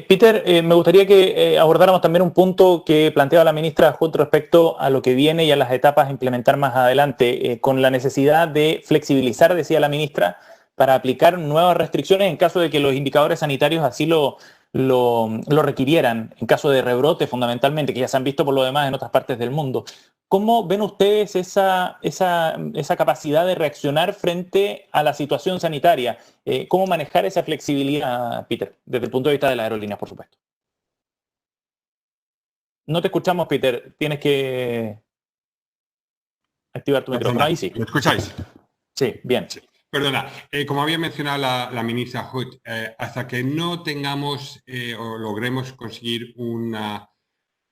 [SPEAKER 3] Peter, me gustaría que abordáramos también un punto que planteaba la ministra Hood respecto a lo que viene y a las etapas a implementar más adelante, con la necesidad de flexibilizar, decía la ministra, para aplicar nuevas restricciones en caso de que los indicadores sanitarios así lo requirieran, en caso de rebrote fundamentalmente, que ya se han visto por lo demás en otras partes del mundo. ¿Cómo ven ustedes esa capacidad de reaccionar frente a la situación sanitaria? ¿Cómo manejar esa flexibilidad, Peter, desde el punto de vista de las aerolíneas, por supuesto? No te escuchamos, Peter. Tienes que activar tu micrófono. Ahí sí.
[SPEAKER 5] ¿Me escucháis?
[SPEAKER 3] Sí, bien.
[SPEAKER 5] Sí. Perdona, como había mencionado la ministra Hood, hasta que no tengamos o logremos conseguir una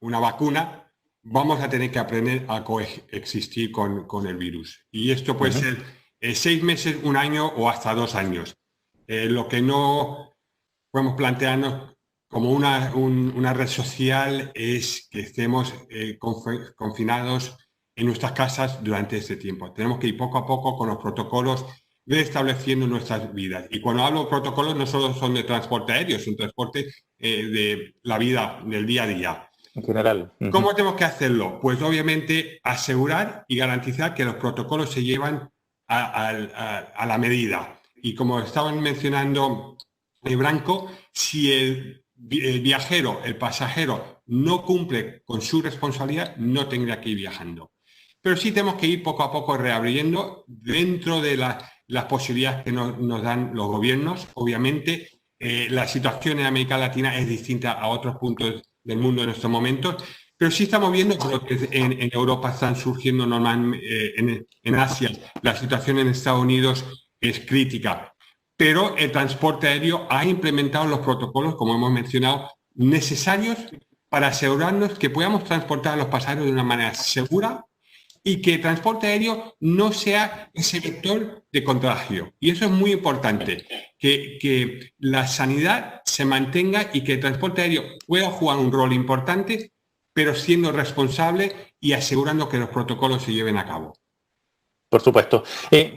[SPEAKER 5] vacuna, vamos a tener que aprender a coexistir con el virus. Y esto puede ser 6 meses, 1 año o hasta 2 años. Lo que no podemos plantearnos como una red social es que estemos confinados en nuestras casas durante este tiempo. Tenemos que ir poco a poco con los protocolos restableciendo nuestras vidas. Y cuando hablo de protocolos, no solo son de transporte aéreo, son transporte de la vida, del día a día.
[SPEAKER 3] En general.
[SPEAKER 5] ¿Cómo tenemos que hacerlo? Pues obviamente asegurar y garantizar que los protocolos se llevan a la medida. Y como estaban mencionando Branco, si el viajero, el pasajero, no cumple con su responsabilidad, no tendría que ir viajando. Pero sí tenemos que ir poco a poco reabriendo dentro de las posibilidades que nos dan los gobiernos. Obviamente, la situación en América Latina es distinta a otros puntos del mundo en estos momentos, pero sí estamos viendo que en Europa están surgiendo en Asia, la situación en Estados Unidos es crítica, pero el transporte aéreo ha implementado los protocolos, como hemos mencionado, necesarios para asegurarnos que podamos transportar a los pasajeros de una manera segura y que el transporte aéreo no sea ese vector de contagio. Y eso es muy importante, que la sanidad se mantenga y que el transporte aéreo pueda jugar un rol importante, pero siendo responsable y asegurando que los protocolos se lleven a cabo.
[SPEAKER 3] Por supuesto.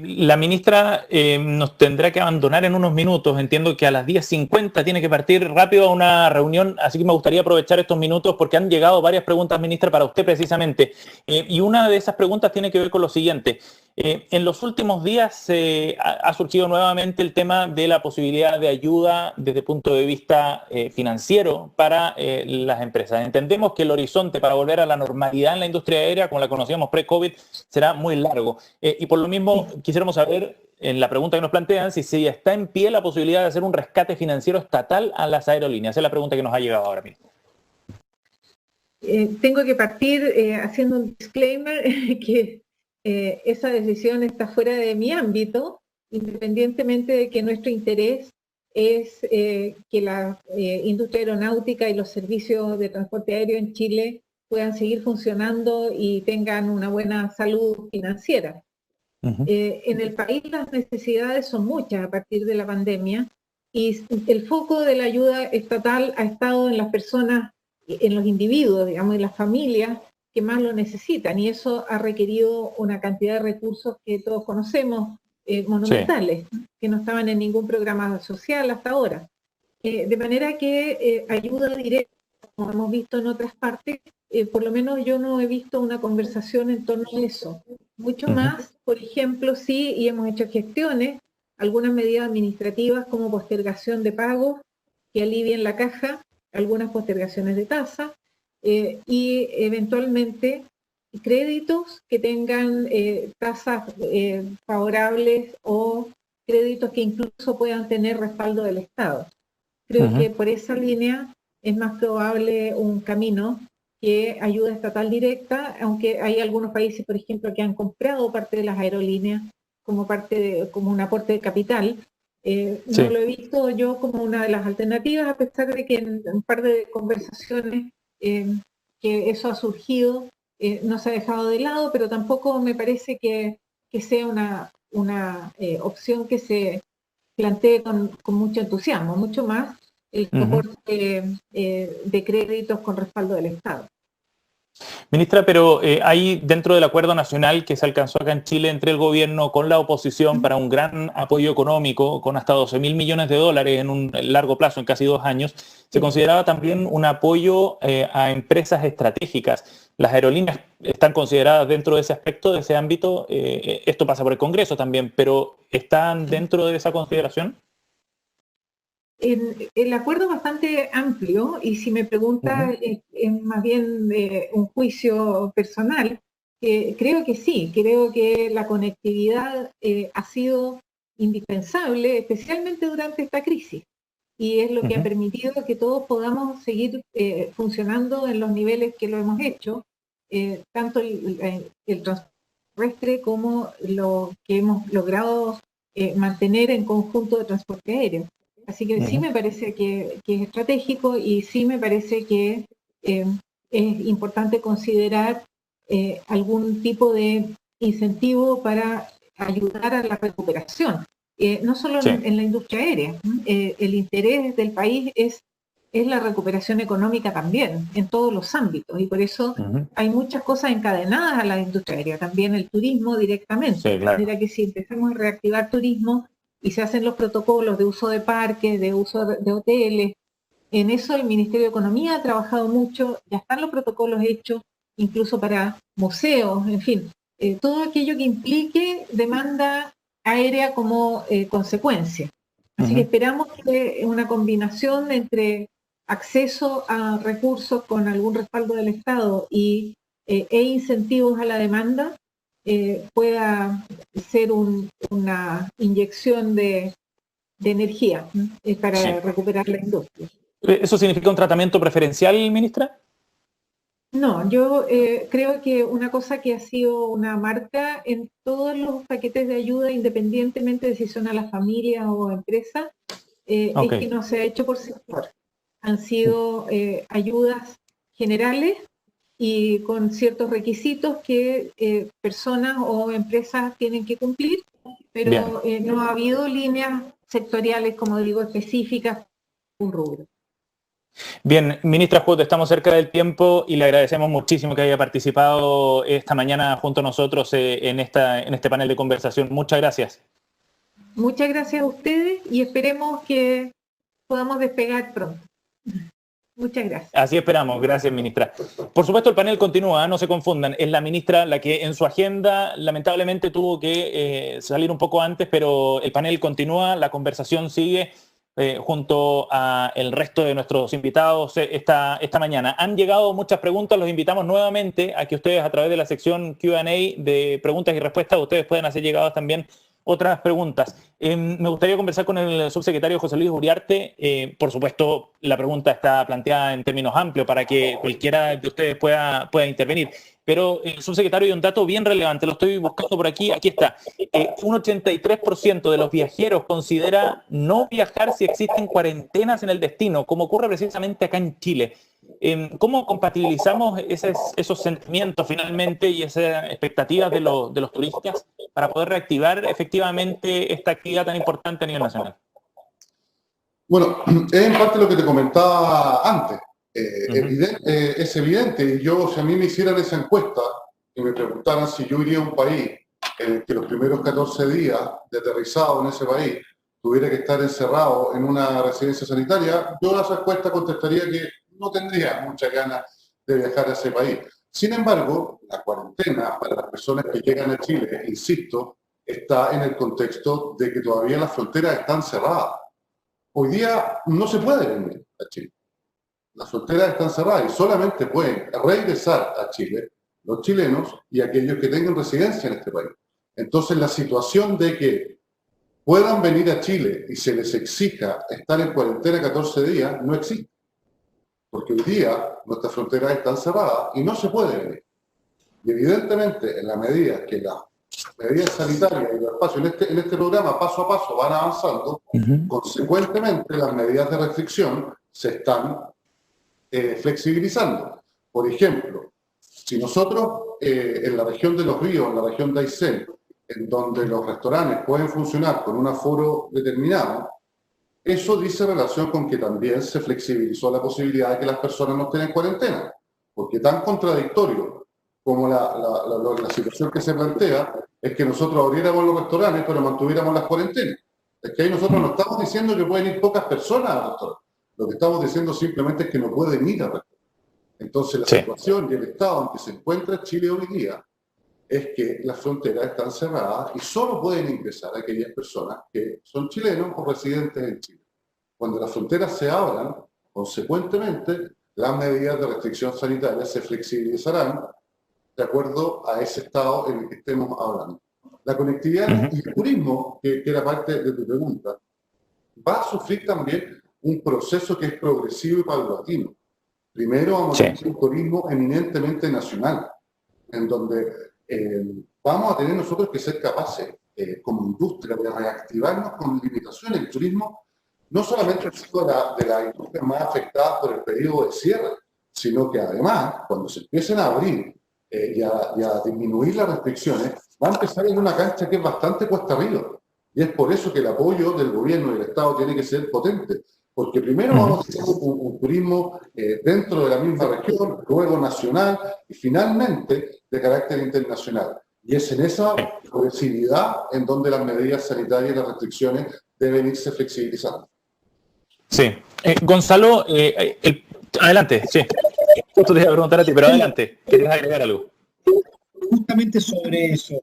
[SPEAKER 3] La ministra nos tendrá que abandonar en unos minutos. Entiendo que a las 10:50 tiene que partir rápido a una reunión, así que me gustaría aprovechar estos minutos porque han llegado varias preguntas, ministra, para usted precisamente. Y una de esas preguntas tiene que ver con lo siguiente. En los últimos días ha surgido nuevamente el tema de la posibilidad de ayuda desde el punto de vista financiero para las empresas. Entendemos que el horizonte para volver a la normalidad en la industria aérea, como la conocíamos pre-COVID, será muy largo. Y por lo mismo quisiéramos saber, en la pregunta que nos plantean, si está en pie la posibilidad de hacer un rescate financiero estatal a las aerolíneas. Esa es la pregunta que nos ha llegado ahora mismo.
[SPEAKER 2] Tengo que partir haciendo un disclaimer que esa decisión está fuera de mi ámbito, independientemente de que nuestro interés es que la industria aeronáutica y los servicios de transporte aéreo en Chile puedan seguir funcionando y tengan una buena salud financiera. En el país las necesidades son muchas a partir de la pandemia y el foco de la ayuda estatal ha estado en las personas, en los individuos, digamos, en las familias que más lo necesitan, y eso ha requerido una cantidad de recursos que todos conocemos, monumentales, sí, que no estaban en ningún programa social hasta ahora. De manera que ayuda directa, como hemos visto en otras partes, por lo menos yo no he visto una conversación en torno a eso. Mucho más, por ejemplo, sí, y hemos hecho gestiones, algunas medidas administrativas como postergación de pagos que alivien la caja, algunas postergaciones de tasa, y eventualmente créditos que tengan tasas favorables o créditos que incluso puedan tener respaldo del Estado. Creo que por esa línea es más probable un camino que ayuda estatal directa, aunque hay algunos países, por ejemplo, que han comprado parte de las aerolíneas como un aporte de capital. No lo he visto yo como una de las alternativas, a pesar de que en un par de conversaciones que eso ha surgido, no se ha dejado de lado, pero tampoco me parece que sea una opción que se plantee con mucho entusiasmo, mucho más el soporte de créditos con respaldo del Estado.
[SPEAKER 3] Ministra, pero hay dentro del acuerdo nacional que se alcanzó acá en Chile entre el gobierno con la oposición para un gran apoyo económico con hasta $12.000 millones en un largo plazo, en casi 2 años, se consideraba también un apoyo a empresas estratégicas. ¿Las aerolíneas están consideradas dentro de ese aspecto, de ese ámbito? Esto pasa por el Congreso también, pero ¿están dentro de esa consideración?
[SPEAKER 2] El acuerdo es bastante amplio y si me pregunta es más bien un juicio personal, creo que sí, creo que la conectividad ha sido indispensable, especialmente durante esta crisis, y es lo que ha permitido que todos podamos seguir funcionando en los niveles que lo hemos hecho, tanto el transporte terrestre como lo que hemos logrado mantener en conjunto de transporte aéreo. Así que sí me parece que es estratégico y sí me parece que es importante considerar algún tipo de incentivo para ayudar a la recuperación. No solo en la industria aérea, el interés del país es la recuperación económica también, en todos los ámbitos, y por eso hay muchas cosas encadenadas a la industria aérea, también el turismo directamente.
[SPEAKER 3] Sí, claro.
[SPEAKER 2] De manera que si empezamos a reactivar turismo y se hacen los protocolos de uso de parques, de uso de hoteles, en eso el Ministerio de Economía ha trabajado mucho, ya están los protocolos hechos, incluso para museos, en fin, todo aquello que implique demanda aérea como consecuencia. Así que esperamos que una combinación entre acceso a recursos con algún respaldo del Estado e incentivos a la demanda pueda ser una inyección de energía para recuperar la industria.
[SPEAKER 3] ¿Eso significa un tratamiento preferencial, ministra?
[SPEAKER 2] No, yo creo que una cosa que ha sido una marca en todos los paquetes de ayuda, independientemente de si son a la familia o a empresa, es que no se ha hecho por sector. Han sido ayudas generales y con ciertos requisitos que personas o empresas tienen que cumplir, pero no ha habido líneas sectoriales, como digo, específicas, un rubro.
[SPEAKER 3] Bien, ministra Hut, estamos cerca del tiempo y le agradecemos muchísimo que haya participado esta mañana junto a nosotros en este panel de conversación. Muchas gracias.
[SPEAKER 2] Muchas gracias a ustedes y esperemos que podamos despegar pronto. Muchas gracias.
[SPEAKER 3] Así esperamos, gracias ministra. Por supuesto el panel continúa, no se confundan, es la ministra la que en su agenda lamentablemente tuvo que salir un poco antes, pero el panel continúa, la conversación sigue junto a el resto de nuestros invitados esta mañana. Han llegado muchas preguntas, los invitamos nuevamente a que ustedes a través de la sección Q&A de preguntas y respuestas, ustedes pueden hacer llegadas también otras preguntas. Me gustaría conversar con el subsecretario José Luis Uriarte. Por supuesto, la pregunta está planteada en términos amplios para que cualquiera de ustedes pueda intervenir. Pero el subsecretario dio un dato bien relevante, lo estoy buscando por aquí está. Un 83% de los viajeros considera no viajar si existen cuarentenas en el destino, como ocurre precisamente acá en Chile. ¿Cómo compatibilizamos esos sentimientos finalmente y esas expectativas de los turistas para poder reactivar efectivamente esta actividad tan importante a nivel nacional?
[SPEAKER 8] Bueno, es en parte lo que te comentaba antes. Es evidente, y yo, si a mí me hicieran esa encuesta y me preguntaran si yo iría a un país en el que los primeros 14 días de aterrizado en ese país tuviera que estar encerrado en una residencia sanitaria, yo a esa encuesta contestaría que no tendría muchas ganas de viajar a ese país. Sin embargo, la cuarentena para las personas que llegan a Chile, insisto, está en el contexto de que todavía las fronteras están cerradas. Hoy día no se puede venir a Chile. Las fronteras están cerradas y solamente pueden regresar a Chile los chilenos y aquellos que tengan residencia en este país. Entonces, la situación de que puedan venir a Chile y se les exija estar en cuarentena 14 días no existe. Porque hoy día nuestras fronteras están cerradas y no se puede venir. Y evidentemente, en la medida que las medidas sanitarias y los espacios en este programa paso a paso van avanzando, consecuentemente las medidas de restricción se están flexibilizando. Por ejemplo, si nosotros en la región de Los Ríos, en la región de Aysén, en donde los restaurantes pueden funcionar con un aforo determinado, eso dice relación con que también se flexibilizó la posibilidad de que las personas no estén en cuarentena, porque tan contradictorio como la situación que se plantea es que nosotros abriéramos los restaurantes pero mantuviéramos las cuarentenas. Es que ahí nosotros no estamos diciendo que pueden ir pocas personas al restaurante. Lo que estamos diciendo simplemente es que no pueden ir al restaurante. Entonces la situación y el estado en que se encuentra Chile hoy día es que las fronteras están cerradas y solo pueden ingresar aquellas personas que son chilenos o residentes en Chile. Cuando las fronteras se abran, consecuentemente, las medidas de restricción sanitaria se flexibilizarán de acuerdo a ese estado en el que estemos hablando. La conectividad y el turismo, que era parte de tu pregunta, va a sufrir también un proceso que es progresivo y paulatino. Primero vamos a tener un turismo eminentemente nacional, en donde vamos a tener nosotros que ser capaces, como industria, de reactivarnos con limitaciones. El turismo no solamente es de las industrias más afectadas por el periodo de cierre, sino que además, cuando se empiecen a abrir y a disminuir las restricciones, va a empezar en una cancha que es bastante cuesta arriba. Y es por eso que el apoyo del gobierno y del Estado tiene que ser potente. Porque primero vamos a tener un turismo dentro de la misma región, luego nacional y finalmente de carácter internacional. Y es en esa progresividad en donde las medidas sanitarias y las restricciones deben irse flexibilizando.
[SPEAKER 3] Sí. Gonzalo, adelante, sí. Justo te iba a preguntar a ti, pero adelante. ¿Querías agregar algo?
[SPEAKER 4] Justamente sobre eso,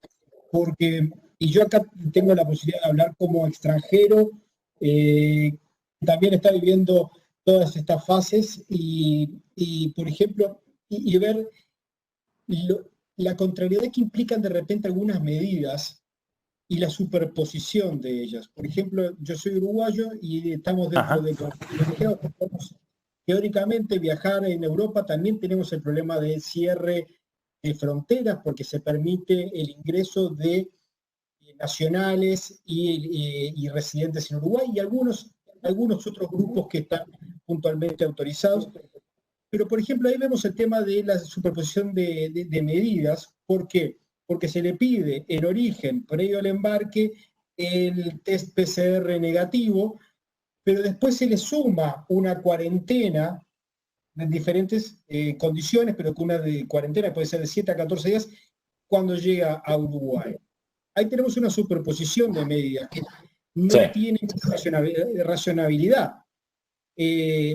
[SPEAKER 4] porque, y yo acá tengo la posibilidad de hablar como extranjero, también está viviendo todas estas fases y por ejemplo, y ver la contrariedad que implican de repente algunas medidas y la superposición de ellas. Por ejemplo, yo soy uruguayo y estamos dentro de teóricamente viajar en Europa, también tenemos el problema de cierre de fronteras porque se permite el ingreso de nacionales y residentes en Uruguay y algunos otros grupos que están puntualmente autorizados. Pero, por ejemplo, ahí vemos el tema de la superposición de medidas. ¿Por qué? Porque se le pide en origen, previo al embarque, el test PCR negativo, pero después se le suma una cuarentena en diferentes condiciones, pero que una de cuarentena puede ser de 7 a 14 días cuando llega a Uruguay. Ahí tenemos una superposición de medidas que no tienen racionabilidad.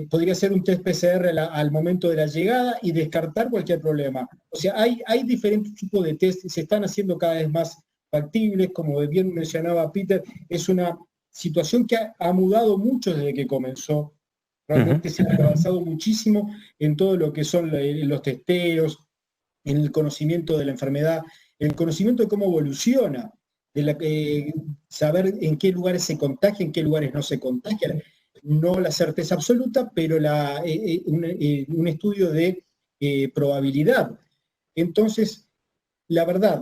[SPEAKER 4] Podría ser un test PCR al momento de la llegada y descartar cualquier problema. O sea, hay diferentes tipos de test, se están haciendo cada vez más factibles, como bien mencionaba Peter, es una situación que ha mudado mucho desde que comenzó. Realmente se ha avanzado muchísimo en todo lo que son los testeos, en el conocimiento de la enfermedad, en el conocimiento de cómo evoluciona, saber en qué lugares se contagia, en qué lugares no se contagia. No la certeza absoluta, pero un estudio de probabilidad. Entonces, la verdad,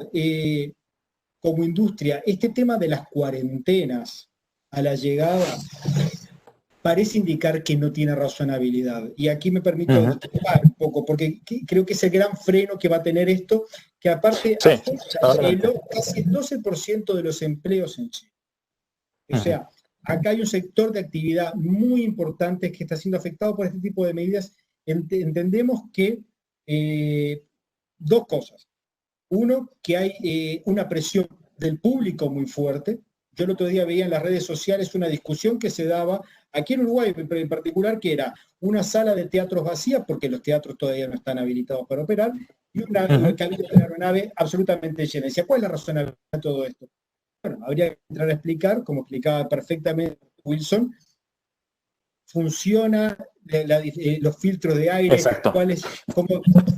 [SPEAKER 4] como industria, este tema de las cuarentenas a la llegada parece indicar que no tiene razonabilidad. Y aquí me permito disculpar un poco, porque creo que es el gran freno que va a tener esto, que aparte afecta casi el 12% de los empleos en Chile. O sea, acá hay un sector de actividad muy importante que está siendo afectado por este tipo de medidas. Entendemos que dos cosas. Uno, que hay una presión del público muy fuerte. Yo el otro día veía en las redes sociales una discusión que se daba aquí en Uruguay en particular, que era una sala de teatros vacía, porque los teatros todavía no están habilitados para operar, y una cabina de aeronave absolutamente llena. Decía, ¿cuál es la razonabilidad de todo esto? Bueno, habría que entrar a explicar, como explicaba perfectamente Wilson, funciona los filtros de aire, cuál es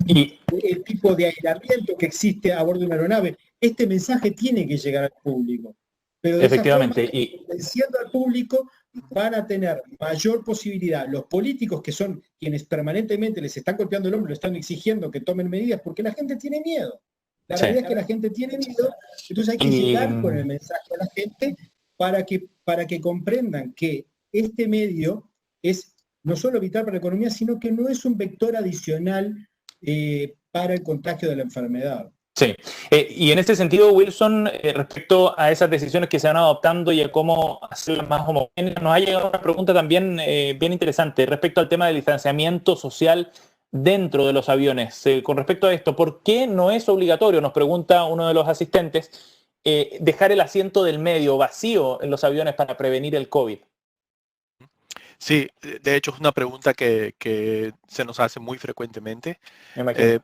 [SPEAKER 4] el tipo de aislamiento que existe a bordo de una aeronave. Este mensaje tiene que llegar al público. Pero de
[SPEAKER 3] efectivamente,
[SPEAKER 4] esa forma, convenciendo al público, van a tener mayor posibilidad. Los políticos, que son quienes permanentemente les están golpeando el hombro, le están exigiendo que tomen medidas, porque la gente tiene miedo. La realidad es que la gente tiene miedo, entonces hay que llegar con el mensaje a la gente para que comprendan que este medio es no solo vital para la economía, sino que no es un vector adicional para el contagio de la enfermedad.
[SPEAKER 3] Sí, y en este sentido, Wilson, respecto a esas decisiones que se van adoptando y a cómo hacerlas más homogéneas, nos ha llegado una pregunta también bien interesante respecto al tema del distanciamiento social dentro de los aviones. Con respecto a esto, ¿por qué no es obligatorio, nos pregunta uno de los asistentes, dejar el asiento del medio vacío en los aviones para prevenir el COVID?
[SPEAKER 7] Sí, de hecho es una pregunta que se nos hace muy frecuentemente.
[SPEAKER 3] Me imagino.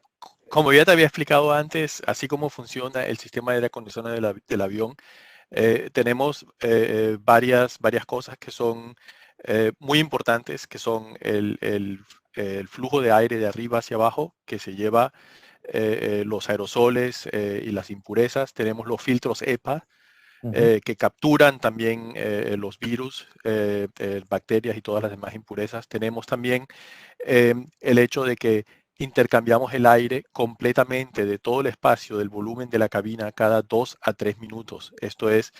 [SPEAKER 7] Como ya te había explicado antes, así como funciona el sistema de aire acondicionado del avión, tenemos varias cosas que son muy importantes, que son el flujo de aire de arriba hacia abajo, que se lleva los aerosoles y las impurezas. Tenemos los filtros EPA, que capturan también los virus, bacterias y todas las demás impurezas. Tenemos también el hecho de que intercambiamos el aire completamente de todo el espacio del volumen de la cabina cada 2 a 3 minutos. Esto es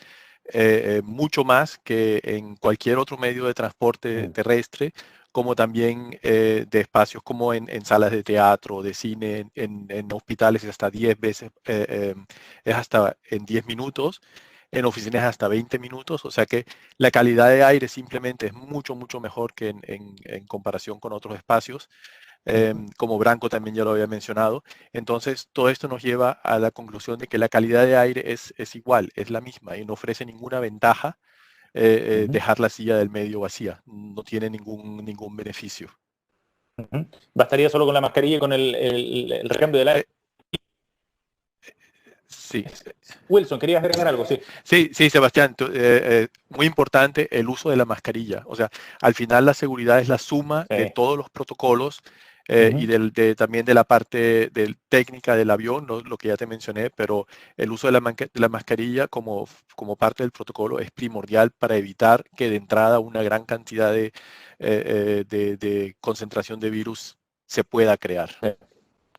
[SPEAKER 7] mucho más que en cualquier otro medio de transporte terrestre, como también de espacios como en salas de teatro, de cine, en hospitales es hasta 10 veces, es hasta en 10 minutos. En oficinas hasta 20 minutos, o sea que la calidad de aire simplemente es mucho mejor que en comparación con otros espacios, como Branco también ya lo había mencionado. Entonces, todo esto nos lleva a la conclusión de que la calidad de aire es igual, es la misma y no ofrece ninguna ventaja dejar la silla del medio vacía, no tiene ningún beneficio.
[SPEAKER 3] Bastaría solo con la mascarilla y con el recambio del aire.
[SPEAKER 7] Sí.
[SPEAKER 3] Wilson, ¿querías agregar algo? Sí,
[SPEAKER 7] sí, Sebastián, muy importante el uso de la mascarilla. O sea, al final la seguridad es la suma de todos los protocolos y también de la parte técnica del avión, ¿no? Lo que ya te mencioné, pero el uso de la mascarilla como parte del protocolo es primordial para evitar que de entrada una gran cantidad de concentración de virus se pueda crear.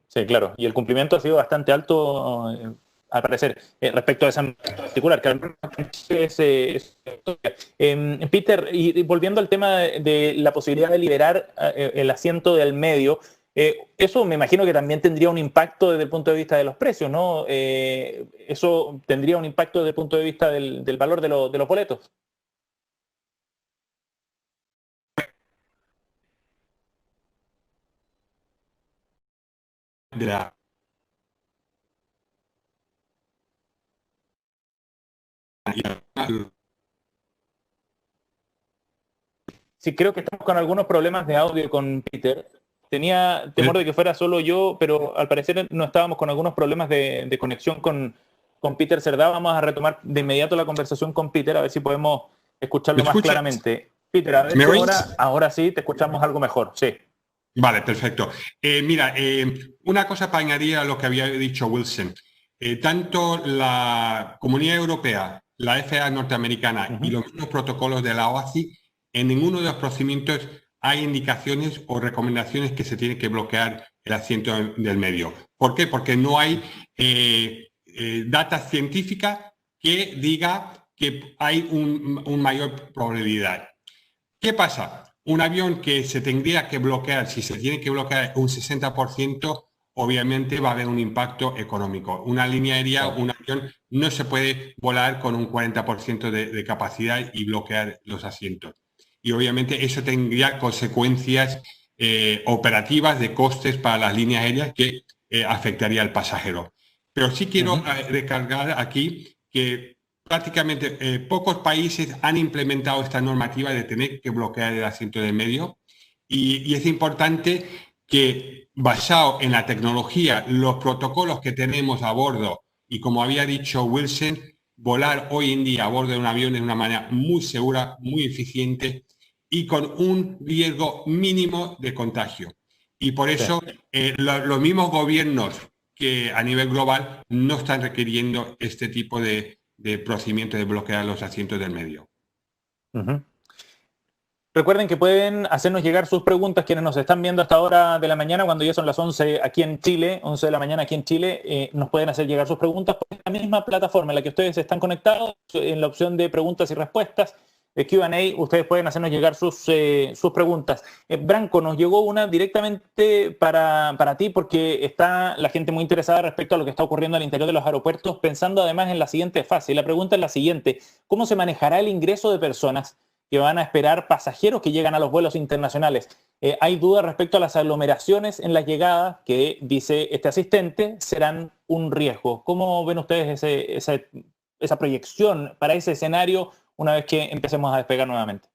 [SPEAKER 3] Sí, claro. Y el cumplimiento ha sido bastante alto, al parecer, respecto a esa en particular. Peter, y volviendo al tema de la posibilidad de liberar el asiento del medio, eso me imagino que también tendría un impacto desde el punto de vista de los precios, ¿no? Eso tendría un impacto desde el punto de vista del valor de los boletos. Sí, creo que estamos con algunos problemas de audio con Peter. Tenía temor de que fuera solo yo, pero al parecer no estábamos con algunos problemas de conexión con Peter Cerdá. Vamos a retomar de inmediato la conversación con Peter, a ver si podemos escucharlo más claramente. Peter, a ver si ahora sí te escuchamos algo mejor. Sí.
[SPEAKER 5] Vale, perfecto. Mira, una cosa para añadir a lo que había dicho Wilson. Tanto la Comunidad Europea, la FAA norteamericana y los mismos protocolos de la OACI, en ninguno de los procedimientos hay indicaciones o recomendaciones que se tiene que bloquear el asiento del medio. ¿Por qué? Porque no hay data científica que diga que hay una mayor probabilidad. ¿Qué pasa? Un avión que se tendría que bloquear, si se tiene que bloquear un 60%, obviamente va a haber un impacto económico. Una línea aérea, un avión, no se puede volar con un 40% de capacidad y bloquear los asientos. Y obviamente eso tendría consecuencias operativas de costes para las líneas aéreas que afectaría al pasajero. Pero sí quiero recargar aquí que prácticamente pocos países han implementado esta normativa de tener que bloquear el asiento del medio y es importante que, basado en la tecnología, los protocolos que tenemos a bordo y, como había dicho Wilson, volar hoy en día a bordo de un avión de una manera muy segura, muy eficiente y con un riesgo mínimo de contagio. Y por eso los mismos gobiernos que a nivel global no están requiriendo este tipo de procedimiento de bloquear los asientos del medio.
[SPEAKER 3] Recuerden que pueden hacernos llegar sus preguntas quienes nos están viendo hasta ahora de la mañana, cuando ya son las 11 aquí en Chile, 11 de la mañana aquí en Chile, nos pueden hacer llegar sus preguntas por la misma plataforma en la que ustedes están conectados, en la opción de preguntas y respuestas, de Q&A, ustedes pueden hacernos llegar sus preguntas. Branco, nos llegó una directamente para ti, porque está la gente muy interesada respecto a lo que está ocurriendo al interior de los aeropuertos, pensando además en la siguiente fase. Y la pregunta es la siguiente: ¿cómo se manejará el ingreso de personas que van a esperar pasajeros que llegan a los vuelos internacionales? Hay dudas respecto a las aglomeraciones en las llegadas, que dice este asistente, serán un riesgo. ¿Cómo ven ustedes esa proyección para ese escenario una vez que empecemos a despegar nuevamente?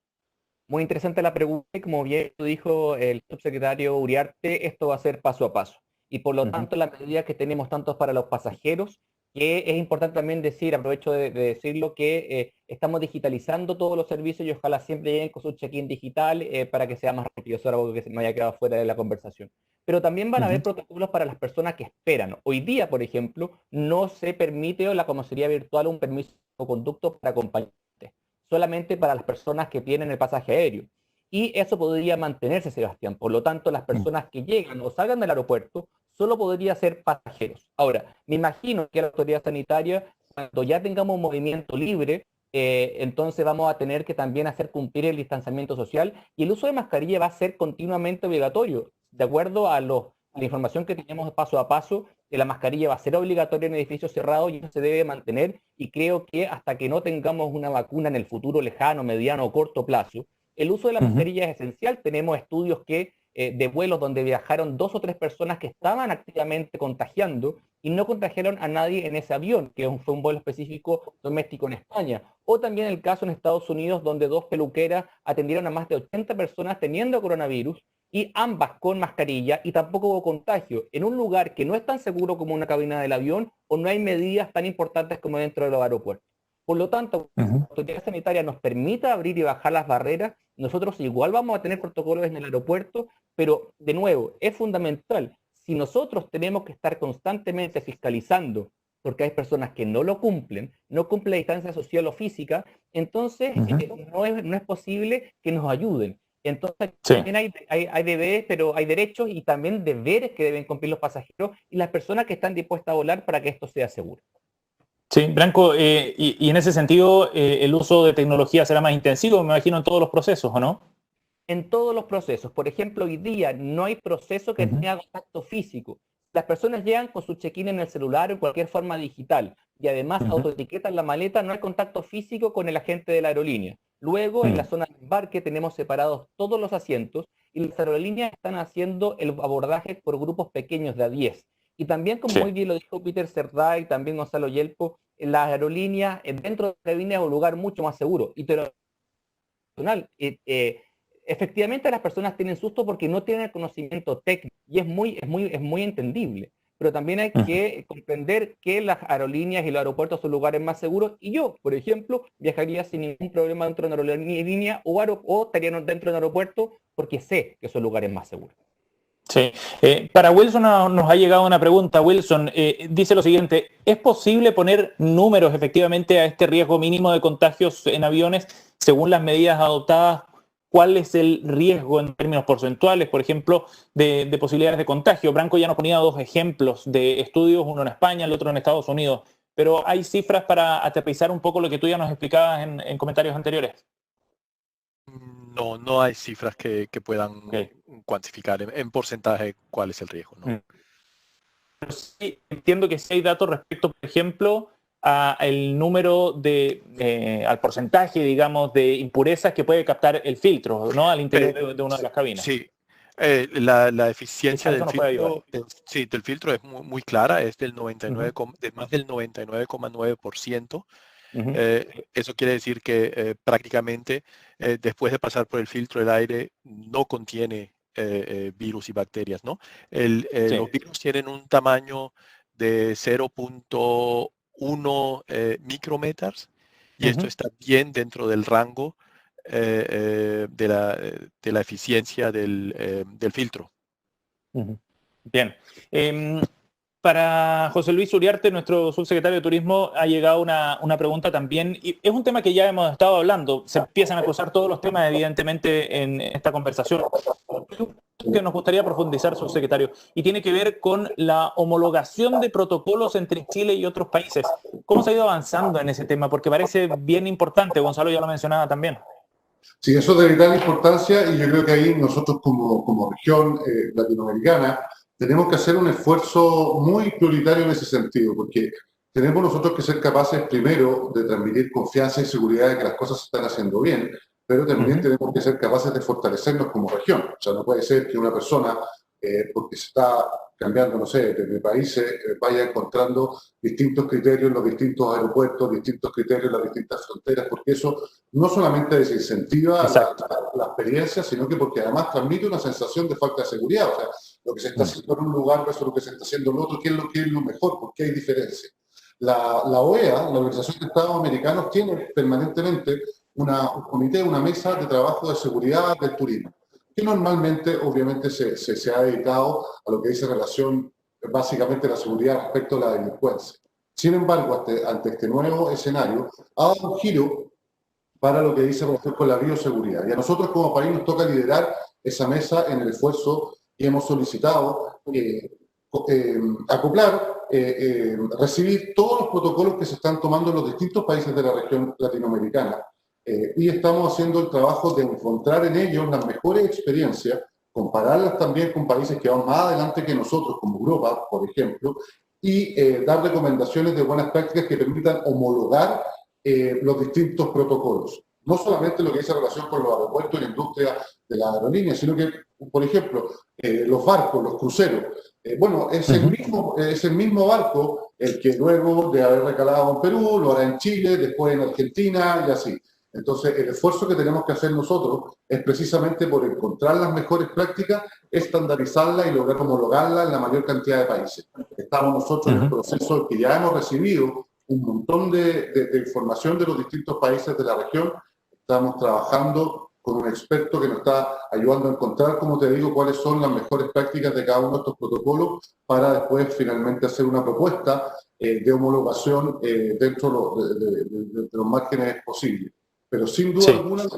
[SPEAKER 6] Muy interesante la pregunta y como bien lo dijo el subsecretario Uriarte, esto va a ser paso a paso. Y por lo tanto, la medida que tenemos tanto para los pasajeros, que es importante también decir, aprovecho de decirlo, que estamos digitalizando todos los servicios y ojalá siempre lleguen con su check-in digital para que sea más rápido. Eso era algo que se me había quedado fuera de la conversación. Pero también van a haber protocolos para las personas que esperan. Hoy día, por ejemplo, no se permite la comisaría virtual un permiso de conducto para acompañantes, solamente para las personas que tienen el pasaje aéreo. Y eso podría mantenerse, Sebastián. Por lo tanto, las personas que llegan o salgan del aeropuerto solo podría ser pasajeros. Ahora, me imagino que la autoridad sanitaria, cuando ya tengamos un movimiento libre, entonces vamos a tener que también hacer cumplir el distanciamiento social y el uso de mascarilla va a ser continuamente obligatorio. De acuerdo a la información que tenemos paso a paso, la mascarilla va a ser obligatoria en edificios cerrados y eso se debe mantener, y creo que hasta que no tengamos una vacuna en el futuro lejano, mediano o corto plazo, el uso de la mascarilla es esencial. Tenemos estudios que de vuelos donde viajaron 2 o 3 personas que estaban activamente contagiando y no contagiaron a nadie en ese avión, que fue un vuelo específico doméstico en España. O también el caso en Estados Unidos, donde 2 peluqueras atendieron a más de 80 personas teniendo coronavirus y ambas con mascarilla y tampoco hubo contagio, en un lugar que no es tan seguro como una cabina del avión o no hay medidas tan importantes como dentro de los aeropuertos. Por lo tanto, la autoridad sanitaria nos permita abrir y bajar las barreras, nosotros igual vamos a tener protocolos en el aeropuerto, pero de nuevo, es fundamental. Si nosotros tenemos que estar constantemente fiscalizando, porque hay personas que no lo cumplen, no cumplen la distancia social o física, entonces no es posible que nos ayuden. Entonces también hay deberes, pero hay derechos y también deberes que deben cumplir los pasajeros y las personas que están dispuestas a volar para que esto sea seguro.
[SPEAKER 3] Sí, Branco, y en ese sentido el uso de tecnología será más intensivo, me imagino, en todos los procesos, ¿o no?
[SPEAKER 6] En todos los procesos. Por ejemplo, hoy día no hay proceso que tenga contacto físico. Las personas llegan con su check-in en el celular o en cualquier forma digital y además autoetiquetan la maleta, no hay contacto físico con el agente de la aerolínea. Luego, en la zona de embarque tenemos separados todos los asientos y las aerolíneas están haciendo el abordaje por grupos pequeños de a 10. Y también, como muy bien lo dijo Peter Cerdá y también Gonzalo Yelpo, las aerolíneas dentro de la cabina es un lugar mucho más seguro. Y efectivamente las personas tienen susto porque no tienen el conocimiento técnico y es muy entendible. Pero también hay que comprender que las aerolíneas y los aeropuertos son lugares más seguros y yo, por ejemplo, viajaría sin ningún problema dentro de una aerolínea o estaría dentro de un aeropuerto porque sé que son lugares más seguros.
[SPEAKER 3] Sí. Para Wilson nos ha llegado una pregunta. Wilson dice lo siguiente: ¿es posible poner números efectivamente a este riesgo mínimo de contagios en aviones según las medidas adoptadas? ¿Cuál es el riesgo en términos porcentuales, por ejemplo, de posibilidades de contagio? Branco ya nos ponía 2 ejemplos de estudios, uno en España, el otro en Estados Unidos, pero ¿hay cifras para aterrizar un poco lo que tú ya nos explicabas en comentarios anteriores?
[SPEAKER 7] No hay cifras que puedan cuantificar en porcentaje cuál es el riesgo, ¿no?
[SPEAKER 3] Sí, entiendo que sí hay datos respecto, por ejemplo, al número al porcentaje, digamos, de impurezas que puede captar el filtro, ¿no? Al interior de una de las cabinas.
[SPEAKER 7] Sí, la eficiencia del filtro es muy clara, es del 99, de más del 99,9%. Eso quiere decir que prácticamente después de pasar por el filtro el aire no contiene virus y bacterias, ¿no? Los virus tienen un tamaño de 0.1 micrometers y esto está bien dentro del rango de la eficiencia del filtro.
[SPEAKER 3] Bien. Para José Luis Uriarte, nuestro subsecretario de Turismo, ha llegado una pregunta también, y es un tema que ya hemos estado hablando, se empiezan a cruzar todos los temas evidentemente en esta conversación, que nos gustaría profundizar, subsecretario, y tiene que ver con la homologación de protocolos entre Chile y otros países. ¿Cómo se ha ido avanzando en ese tema? Porque parece bien importante, Gonzalo ya lo mencionaba también.
[SPEAKER 8] Sí, eso es de vital importancia y yo creo que ahí nosotros como región latinoamericana tenemos que hacer un esfuerzo muy prioritario en ese sentido, porque tenemos nosotros que ser capaces primero de transmitir confianza y seguridad de que las cosas se están haciendo bien, pero también tenemos que ser capaces de fortalecernos como región. O sea, no puede ser que una persona porque se está cambiando, no sé, desde países, vaya encontrando distintos criterios en los distintos aeropuertos, distintos criterios en las distintas fronteras, porque eso no solamente desincentiva la experiencia, sino que porque además transmite una sensación de falta de seguridad. O sea, lo que se está haciendo en un lugar versus lo que se está haciendo en otro, ¿qué es lo mejor? ¿Por qué hay diferencia? La OEA, la Organización de Estados Americanos, tiene permanentemente un comité, una mesa de trabajo de seguridad del turismo, que normalmente, obviamente, se ha dedicado a lo que dice relación, básicamente, la seguridad respecto a la delincuencia. Sin embargo, ante este nuevo escenario, ha dado un giro para lo que dice relación con la bioseguridad. Y a nosotros como país nos toca liderar esa mesa en el esfuerzo y hemos solicitado acoplar, recibir todos los protocolos que se están tomando en los distintos países de la región latinoamericana. Y estamos haciendo el trabajo de encontrar en ellos las mejores experiencias, compararlas también con países que van más adelante que nosotros, como Europa, por ejemplo, y dar recomendaciones de buenas prácticas que permitan homologar los distintos protocolos. No solamente lo que dice relación con los aeropuertos y la industria de la aerolínea, sino que, por ejemplo, los barcos, los cruceros. Bueno, es el mismo barco el que luego de haber recalado en Perú, lo hará en Chile, después en Argentina y así. Entonces, el esfuerzo que tenemos que hacer nosotros es precisamente por encontrar las mejores prácticas, estandarizarlas y lograr homologarlas en la mayor cantidad de países. Estamos nosotros en el proceso que ya hemos recibido un montón de información de los distintos países de la región. Estamos trabajando con un experto que nos está ayudando a encontrar, como te digo, cuáles son las mejores prácticas de cada uno de estos protocolos para después finalmente hacer una propuesta de homologación dentro de los márgenes posibles. Pero sin duda alguna, los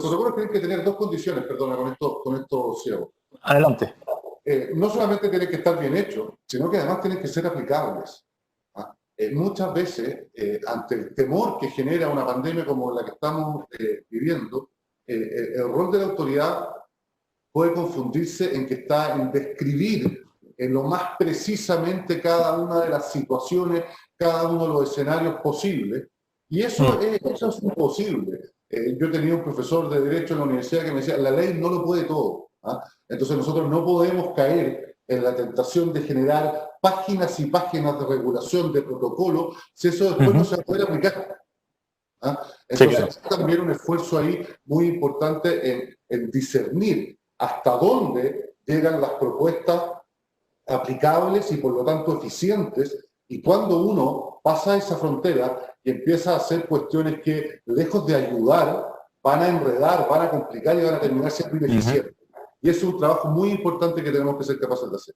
[SPEAKER 8] protocolos tienen que tener dos condiciones, perdona, con esto cierro.
[SPEAKER 3] Adelante.
[SPEAKER 8] No solamente tienen que estar bien hechos, sino que además tienen que ser aplicables. Muchas veces, ante el temor que genera una pandemia como la que estamos viviendo, el rol de la autoridad puede confundirse en que está en describir en lo más precisamente cada una de las situaciones, cada uno de los escenarios posibles. Y eso es imposible. Yo tenía un profesor de Derecho en la universidad que me decía, la ley no lo puede todo. Entonces nosotros no podemos caer en la tentación de generar páginas y páginas de regulación, de protocolo, si eso después no se puede aplicar. Entonces hay también un esfuerzo ahí muy importante en discernir hasta dónde llegan las propuestas aplicables y por lo tanto eficientes, y cuando uno pasa esa frontera y empieza a hacer cuestiones que, lejos de ayudar, van a enredar, van a complicar y van a terminar siendo ineficientes. Y es un trabajo muy importante que tenemos que ser capaces de hacer.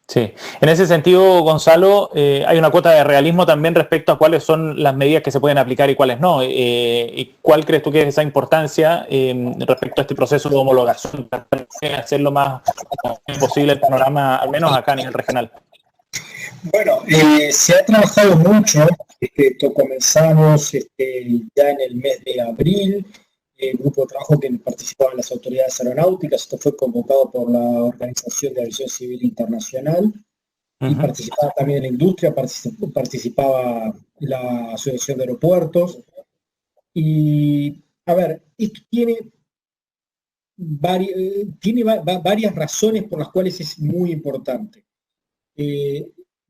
[SPEAKER 3] Sí, en ese sentido, Gonzalo, hay una cuota de realismo también respecto a cuáles son las medidas que se pueden aplicar y cuáles no. ¿Y cuál crees tú que es esa importancia respecto a este proceso de homologación? Hacer lo más posible el panorama, al menos acá a nivel regional.
[SPEAKER 4] Bueno, se ha trabajado mucho, comenzamos ya en el mes de abril, el grupo de trabajo que participaban las autoridades aeronáuticas, esto fue convocado por la Organización de Aviación Civil Internacional, y participaba también la industria, participaba la Asociación de Aeropuertos, y a ver, esto tiene varias razones por las cuales es muy importante.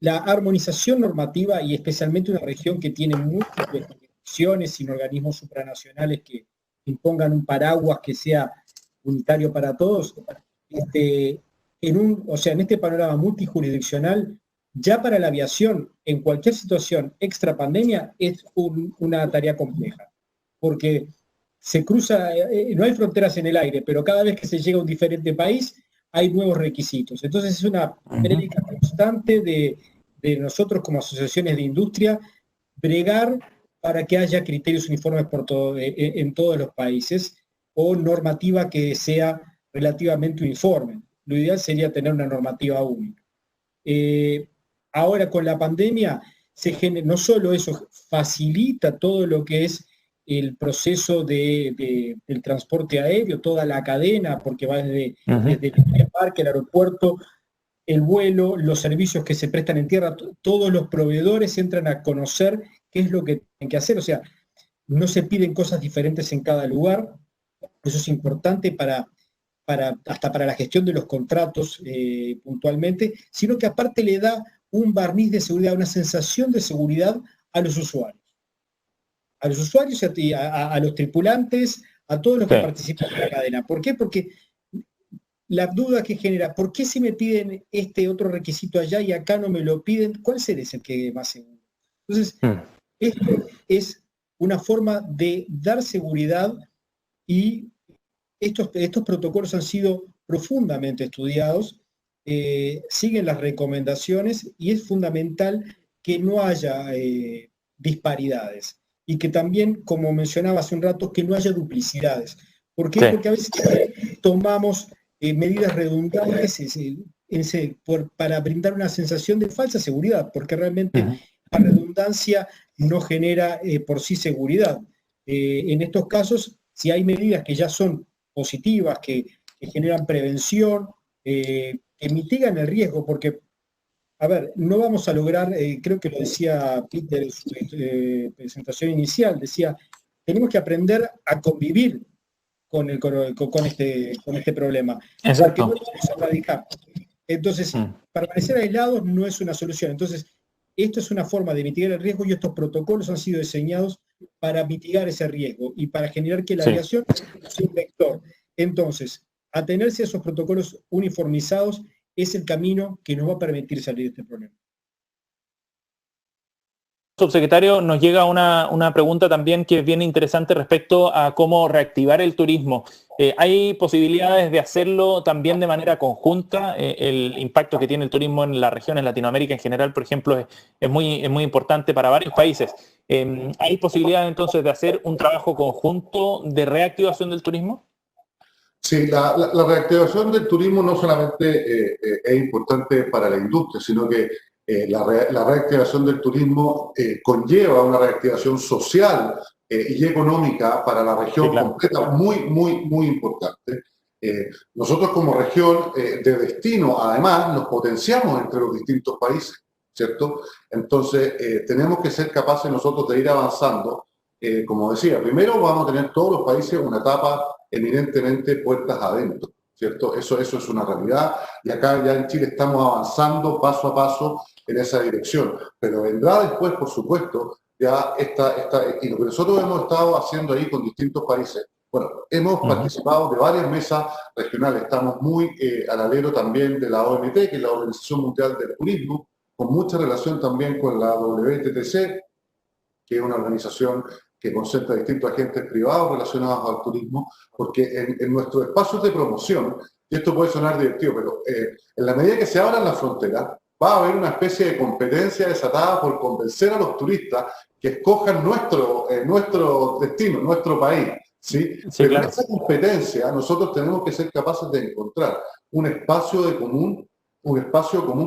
[SPEAKER 4] La armonización normativa, y especialmente una región que tiene múltiples jurisdicciones sin organismos supranacionales que impongan un paraguas que sea unitario para todos, en este panorama multijurisdiccional, ya para la aviación, en cualquier situación extra pandemia, es una tarea compleja, porque se cruza, no hay fronteras en el aire, pero cada vez que se llega a un diferente país, hay nuevos requisitos. Entonces es una prédica constante de nosotros como asociaciones de industria, bregar para que haya criterios uniformes en todos los países, o normativa que sea relativamente uniforme. Lo ideal sería tener una normativa única. Ahora con la pandemia, no solo eso facilita todo lo que es el proceso del transporte aéreo, toda la cadena, porque va desde el parque, el aeropuerto, el vuelo, los servicios que se prestan en tierra, todos los proveedores entran a conocer qué es lo que tienen que hacer. O sea, no se piden cosas diferentes en cada lugar. Eso es importante para hasta para la gestión de los contratos puntualmente, sino que aparte le da un barniz de seguridad, una sensación de seguridad a los usuarios. A los usuarios y a los tripulantes, a todos los que participan en la cadena. ¿Por qué? Porque la duda que genera, ¿por qué si me piden este otro requisito allá y acá no me lo piden? ¿Cuál será el que es más seguro? Entonces, esto es una forma de dar seguridad y estos protocolos han sido profundamente estudiados, siguen las recomendaciones y es fundamental que no haya disparidades y que también, como mencionaba hace un rato, que no haya duplicidades. ¿Por qué? Porque a veces tomamos medidas redundantes para brindar una sensación de falsa seguridad, porque realmente la redundancia no genera por sí seguridad. En estos casos, si hay medidas que ya son positivas, que generan prevención, que mitigan el riesgo, porque, a ver, no vamos a lograr, creo que lo decía Peter en su presentación inicial, decía, tenemos que aprender a convivir con este problema.
[SPEAKER 3] Exacto.
[SPEAKER 4] Porque no lo vamos a erradicar. Entonces, permanecer aislados no es una solución. Entonces, esto es una forma de mitigar el riesgo y estos protocolos han sido diseñados para mitigar ese riesgo y para generar que la aviación sea un vector. Entonces, atenerse a esos protocolos uniformizados es el camino que nos va a permitir salir de este problema.
[SPEAKER 3] Subsecretario, nos llega una pregunta también que es bien interesante respecto a cómo reactivar el turismo. ¿Hay posibilidades de hacerlo también de manera conjunta? El impacto que tiene el turismo en la región, en Latinoamérica en general, por ejemplo, es muy importante para varios países. ¿Hay posibilidades entonces de hacer un trabajo conjunto de reactivación del turismo?
[SPEAKER 8] Sí, la reactivación del turismo no solamente es importante para la industria, sino que la reactivación del turismo conlleva una reactivación social y económica para la región completa muy importante. Nosotros como región de destino, además, nos potenciamos entre los distintos países, ¿cierto? Entonces, tenemos que ser capaces nosotros de ir avanzando. Como decía, primero vamos a tener todos los países una etapa eminentemente puertas adentro, ¿cierto? Eso es una realidad y acá ya en Chile estamos avanzando paso a paso en esa dirección, pero vendrá después, por supuesto, ya y lo que nosotros hemos estado haciendo ahí con distintos países. Bueno, hemos participado de varias mesas regionales, estamos muy al alero también de la OMT, que es la Organización Mundial del Turismo, con mucha relación también con la WTTC, que es una organización que concentra distintos agentes privados relacionados al turismo, porque en nuestros espacios de promoción, y esto puede sonar divertido, pero en la medida que se abran las fronteras, va a haber una especie de competencia desatada por convencer a los turistas que escojan nuestro destino, nuestro país. ¿Sí? Pero en esa competencia nosotros tenemos que ser capaces de encontrar un espacio común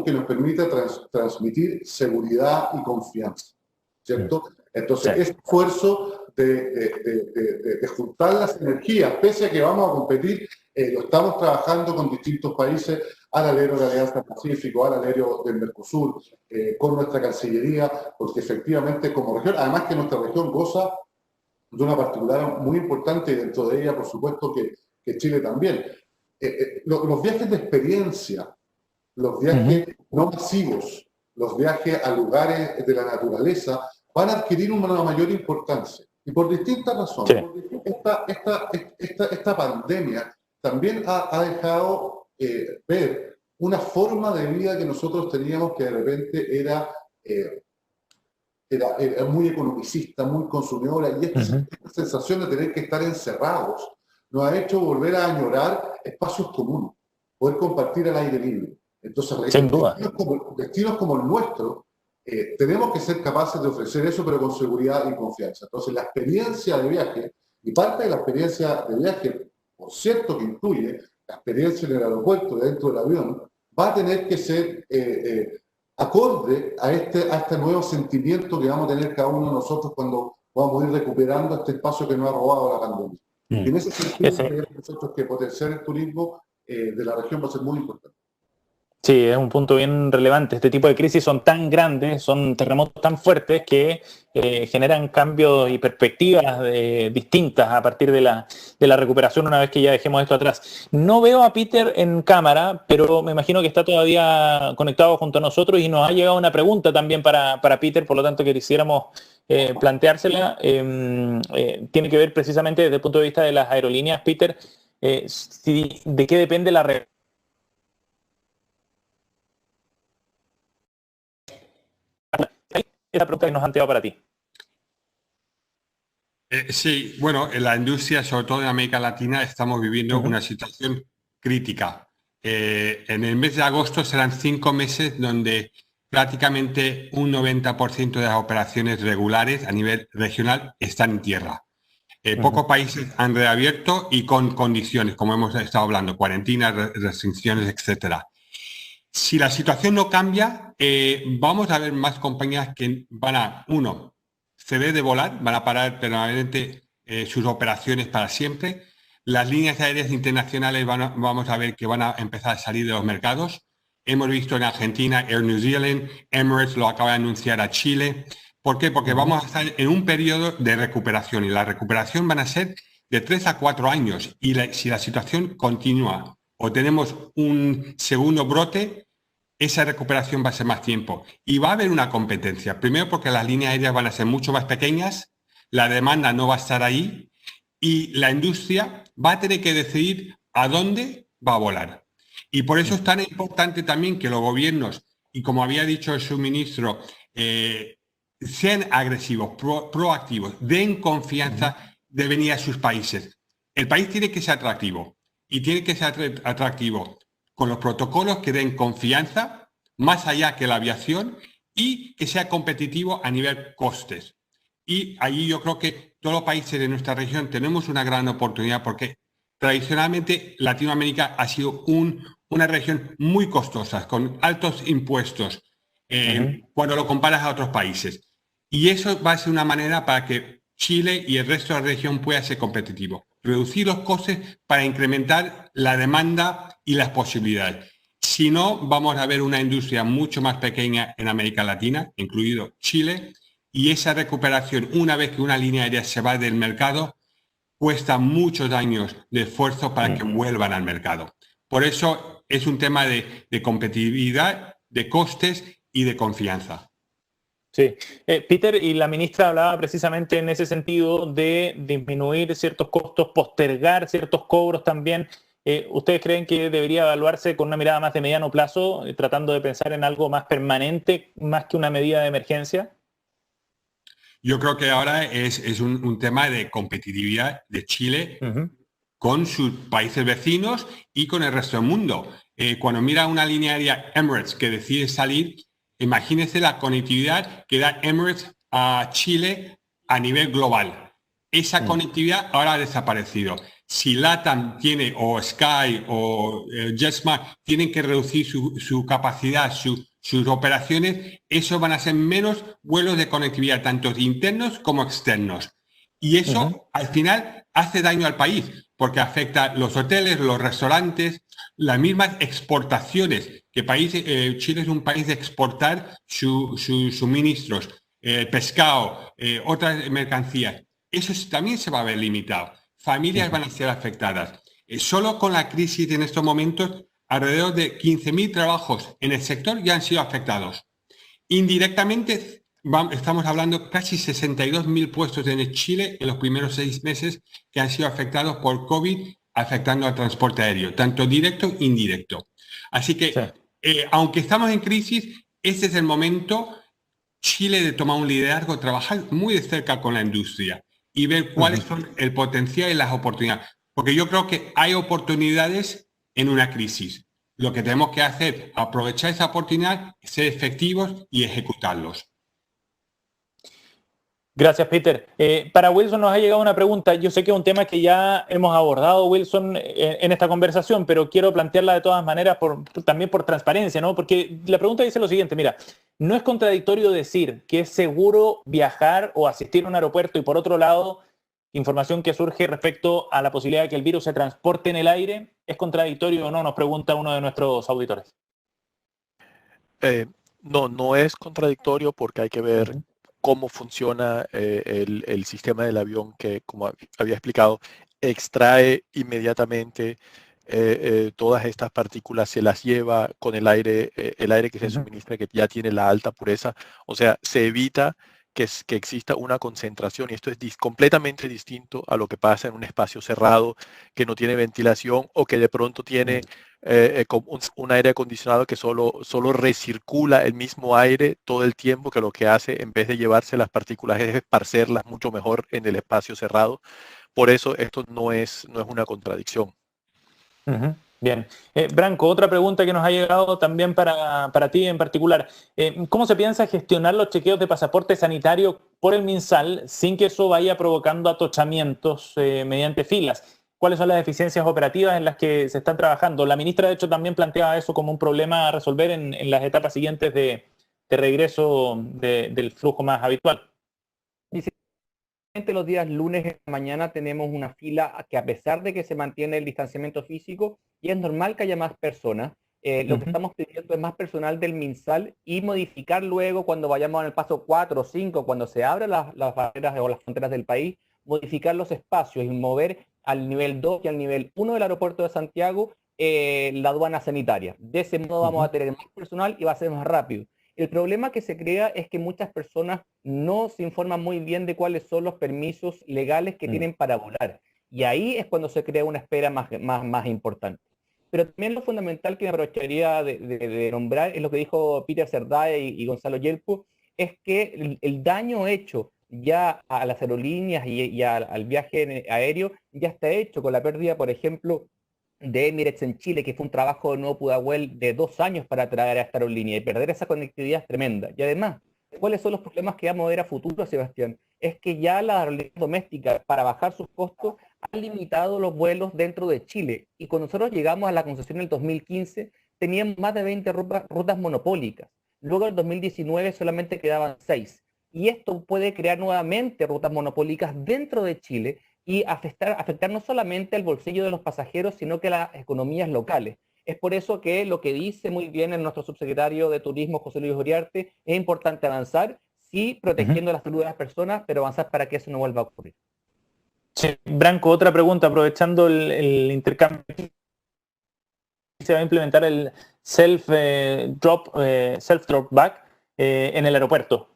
[SPEAKER 8] que nos permita transmitir seguridad y confianza, ¿cierto? Entonces, ese esfuerzo de juntar las energías, pese a que vamos a competir, lo estamos trabajando con distintos países, al alero de la Alianza Pacífico, al alero del Mercosur, con nuestra Cancillería, porque efectivamente como región, además que nuestra región goza de una particularidad muy importante y dentro de ella, por supuesto, que Chile también. Los viajes de experiencia, los viajes no masivos, los viajes a lugares de la naturaleza, van a adquirir una mayor importancia. Y por distintas razones. Esta pandemia también ha dejado ver una forma de vida que nosotros teníamos que de repente era muy economicista, muy consumidora, y esta sensación de tener que estar encerrados nos ha hecho volver a añorar espacios comunes, poder compartir al aire libre. Entonces, destinos como el nuestro, tenemos que ser capaces de ofrecer eso, pero con seguridad y confianza. Entonces, la experiencia de viaje, y parte de la experiencia de viaje, por cierto que incluye la experiencia en el aeropuerto, dentro del avión, va a tener que ser acorde a este nuevo sentimiento que vamos a tener cada uno de nosotros cuando vamos a ir recuperando este espacio que nos ha robado la pandemia. Y en ese sentido, creemos nosotros que potenciar el turismo de la región va a ser muy importante.
[SPEAKER 3] Sí, es un punto bien relevante. Este tipo de crisis son tan grandes, son terremotos tan fuertes que generan cambios y perspectivas distintas a partir de la recuperación una vez que ya dejemos esto atrás. No veo a Peter en cámara, pero me imagino que está todavía conectado junto a nosotros y nos ha llegado una pregunta también para Peter, por lo tanto que quisiéramos planteársela. Tiene que ver precisamente desde el punto de vista de las aerolíneas, Peter, de qué depende la esa pregunta que nos han enviado para ti.
[SPEAKER 5] Sí, bueno, en la industria, sobre todo en América Latina, estamos viviendo una situación crítica. En el mes de agosto serán 5 meses donde prácticamente un 90% de las operaciones regulares a nivel regional están en tierra. Pocos países han reabierto y con condiciones, como hemos estado hablando, cuarentenas, restricciones, etcétera. Si la situación no cambia, vamos a ver más compañías que van a, ceder de volar, van a parar permanentemente sus operaciones para siempre. Las líneas aéreas internacionales vamos a ver que van a empezar a salir de los mercados. Hemos visto en Argentina, Air New Zealand, Emirates lo acaba de anunciar a Chile. ¿Por qué? Porque vamos a estar en un periodo de recuperación y la recuperación van a ser de 3 a 4 años. Y si la situación continúa o tenemos un segundo brote, esa recuperación va a ser más tiempo y va a haber una competencia. Primero porque las líneas aéreas van a ser mucho más pequeñas, la demanda no va a estar ahí y la industria va a tener que decidir a dónde va a volar. Y por eso es tan importante también que los gobiernos, y como había dicho el subministro, sean agresivos, proactivos, den confianza de venir a sus países. El país tiene que ser atractivo y tiene que ser atractivo con los protocolos que den confianza, más allá que la aviación, y que sea competitivo a nivel costes. Y allí yo creo que todos los países de nuestra región tenemos una gran oportunidad porque tradicionalmente Latinoamérica ha sido una región muy costosa, con altos impuestos, cuando lo comparas a otros países. Y eso va a ser una manera para que Chile y el resto de la región pueda ser competitivo. Reducir los costes para incrementar la demanda y las posibilidades. Si no, vamos a ver una industria mucho más pequeña en América Latina, incluido Chile, y esa recuperación, una vez que una línea aérea se va del mercado, cuesta muchos años de esfuerzo para que vuelvan al mercado. Por eso es un tema de competitividad, de costes y de confianza.
[SPEAKER 3] Sí. Peter, y la ministra hablaba precisamente en ese sentido de disminuir ciertos costos, postergar ciertos cobros también. ¿Ustedes creen que debería evaluarse con una mirada más de mediano plazo, tratando de pensar en algo más permanente, más que una medida de emergencia?
[SPEAKER 5] Yo creo que ahora es un tema de competitividad de Chile con sus países vecinos y con el resto del mundo. Cuando mira una línea aérea Emirates que decide salir, imagínense la conectividad que da Emirates a Chile a nivel global. Esa conectividad ahora ha desaparecido. Si LATAM tiene, o Sky, o JetSmart, tienen que reducir su capacidad, sus operaciones, eso van a ser menos vuelos de conectividad, tanto internos como externos. Y eso, al final, hace daño al país, porque afecta a los hoteles, los restaurantes, las mismas exportaciones, que Chile es un país de exportar sus suministros, pescado, otras mercancías. Eso también se va a ver limitado. Familias van a ser afectadas. Solo con la crisis en estos momentos, alrededor de 15.000 trabajos en el sector ya han sido afectados. Indirectamente, estamos hablando casi 62.000 puestos en Chile en los primeros 6 meses que han sido afectados por COVID, afectando al transporte aéreo, tanto directo e indirecto. Así que, aunque estamos en crisis, este es el momento Chile de tomar un liderazgo, trabajar muy de cerca con la industria y ver cuáles son el potencial y las oportunidades. Porque yo creo que hay oportunidades en una crisis. Lo que tenemos que hacer, aprovechar esa oportunidad, ser efectivos y ejecutarlos.
[SPEAKER 3] Gracias, Peter. Para Wilson nos ha llegado una pregunta. Yo sé que es un tema que ya hemos abordado, Wilson, en esta conversación, pero quiero plantearla de todas maneras también por transparencia, ¿no? Porque la pregunta dice lo siguiente, mira, ¿no es contradictorio decir que es seguro viajar o asistir a un aeropuerto y por otro lado, información que surge respecto a la posibilidad de que el virus se transporte en el aire? ¿Es contradictorio o no? Nos pregunta uno de nuestros auditores.
[SPEAKER 7] No es contradictorio porque hay que ver cómo funciona el sistema del avión que, como había explicado, extrae inmediatamente todas estas partículas, se las lleva con el aire que se suministra, que ya tiene la alta pureza. O sea, se evita que exista una concentración, y esto es completamente distinto a lo que pasa en un espacio cerrado que no tiene ventilación o que de pronto tiene un aire acondicionado que solo recircula el mismo aire todo el tiempo, que lo que hace, en vez de llevarse las partículas, es esparcerlas mucho mejor en el espacio cerrado. Por eso esto no es una contradicción.
[SPEAKER 3] Bien. Branco, otra pregunta que nos ha llegado también para ti en particular. ¿Cómo se piensa gestionar los chequeos de pasaporte sanitario por el MinSal sin que eso vaya provocando atochamientos mediante filas? ¿Cuáles son las deficiencias operativas en las que se están trabajando? La ministra, de hecho, también planteaba eso como un problema a resolver en las etapas siguientes de regreso del flujo más habitual.
[SPEAKER 6] Los días lunes en la mañana tenemos una fila que, a pesar de que se mantiene el distanciamiento físico y es normal que haya más personas, lo que estamos pidiendo es más personal del MinSal y modificar luego, cuando vayamos en el paso 4 o 5, cuando se abran las barreras o las fronteras del país, modificar los espacios y mover al nivel 2 y al nivel 1 del aeropuerto de Santiago la aduana sanitaria. De ese modo vamos a tener más personal y va a ser más rápido. El problema que se crea es que muchas personas no se informan muy bien de cuáles son los permisos legales que tienen para volar. Y ahí es cuando se crea una espera más importante. Pero también lo fundamental que me aprovecharía de nombrar es lo que dijo Peter Cerdae y Gonzalo Yelpo, es que el daño hecho ya a las aerolíneas y al viaje aéreo ya está hecho con la pérdida, por ejemplo, de Emirates en Chile, que fue un trabajo de nuevo Pudahuel de 2 años para traer a esta aerolínea, y perder esa conectividad es tremenda. Y además, ¿cuáles son los problemas que vamos a ver a futuro, Sebastián? Es que ya las aerolíneas domésticas, para bajar sus costos, han limitado los vuelos dentro de Chile. Y cuando nosotros llegamos a la concesión en el 2015, teníamos más de 20 rutas monopólicas. Luego en el 2019 solamente quedaban 6. Y esto puede crear nuevamente rutas monopólicas dentro de Chile y afectar no solamente el bolsillo de los pasajeros, sino que las economías locales. Es por eso que lo que dice muy bien nuestro subsecretario de Turismo, José Luis Uriarte, es importante avanzar, sí, protegiendo la salud de las personas, pero avanzar para que eso no vuelva a ocurrir.
[SPEAKER 3] Sí. Branco, otra pregunta, aprovechando el intercambio. Se va a implementar el self-drop back en el aeropuerto.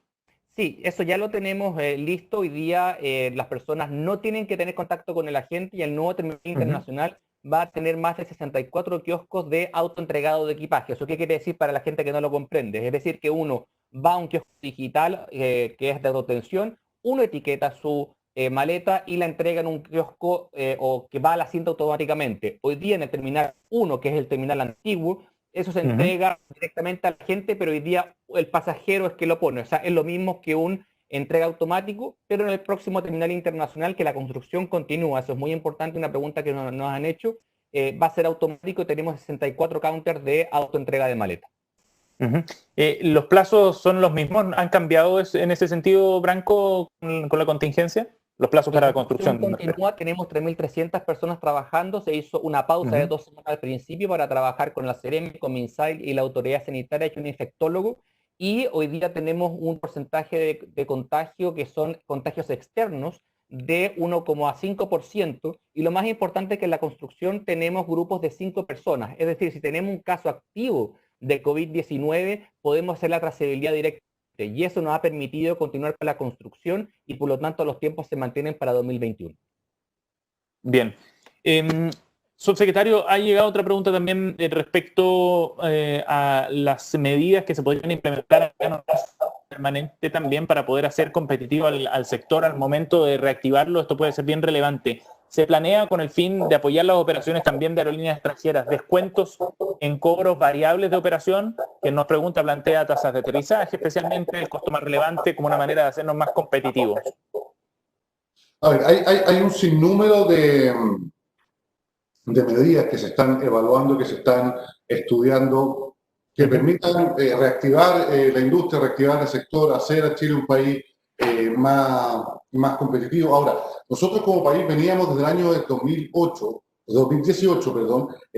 [SPEAKER 6] Sí, eso ya lo tenemos listo. Hoy día las personas no tienen que tener contacto con el agente, y el nuevo terminal internacional va a tener más de 64 kioscos de autoentregado de equipaje. ¿Eso qué quiere decir para la gente que no lo comprende? Es decir, que uno va a un kiosco digital que es de autotensión, uno etiqueta su maleta y la entrega en un kiosco o que va al asiento automáticamente. Hoy día en el terminal 1, que es el terminal antiguo, eso se entrega directamente a la gente, pero hoy día el pasajero es que lo pone. O sea, es lo mismo que un entrega automático, pero en el próximo terminal internacional, que la construcción continúa. Eso es muy importante, una pregunta que nos han hecho. Va a ser automático, tenemos 64 counters de autoentrega de maleta.
[SPEAKER 3] ¿Los plazos son los mismos? ¿Han cambiado en ese sentido, Branco, con la contingencia? Los plazos para la construcción.
[SPEAKER 6] Continúa, tenemos 3.300 personas trabajando. Se hizo una pausa de 2 semanas al principio para trabajar con la CEREM, con MinSal y la autoridad sanitaria, que es un infectólogo. Y hoy día tenemos un porcentaje de contagio que son contagios externos de 1,5%. Y lo más importante es que en la construcción tenemos grupos de 5 personas. Es decir, si tenemos un caso activo de COVID-19, podemos hacer la trazabilidad directa. Y eso nos ha permitido continuar con la construcción y por lo tanto los tiempos se mantienen para 2021.
[SPEAKER 3] Bien. Subsecretario, ha llegado otra pregunta también respecto a las medidas que se podrían implementar permanente también para poder hacer competitivo al sector al momento de reactivarlo. Esto puede ser bien relevante. Se planea con el fin de apoyar las operaciones también de aerolíneas extranjeras, descuentos en cobros variables de operación, que nos pregunta, plantea tasas de aterrizaje, especialmente el costo más relevante, como una manera de hacernos más competitivos.
[SPEAKER 8] A ver, hay un sinnúmero de medidas que se están evaluando, que se están estudiando, que permitan reactivar la industria, reactivar el sector, hacer a Chile un país más competitivo. Ahora, nosotros como país veníamos desde el año 2018,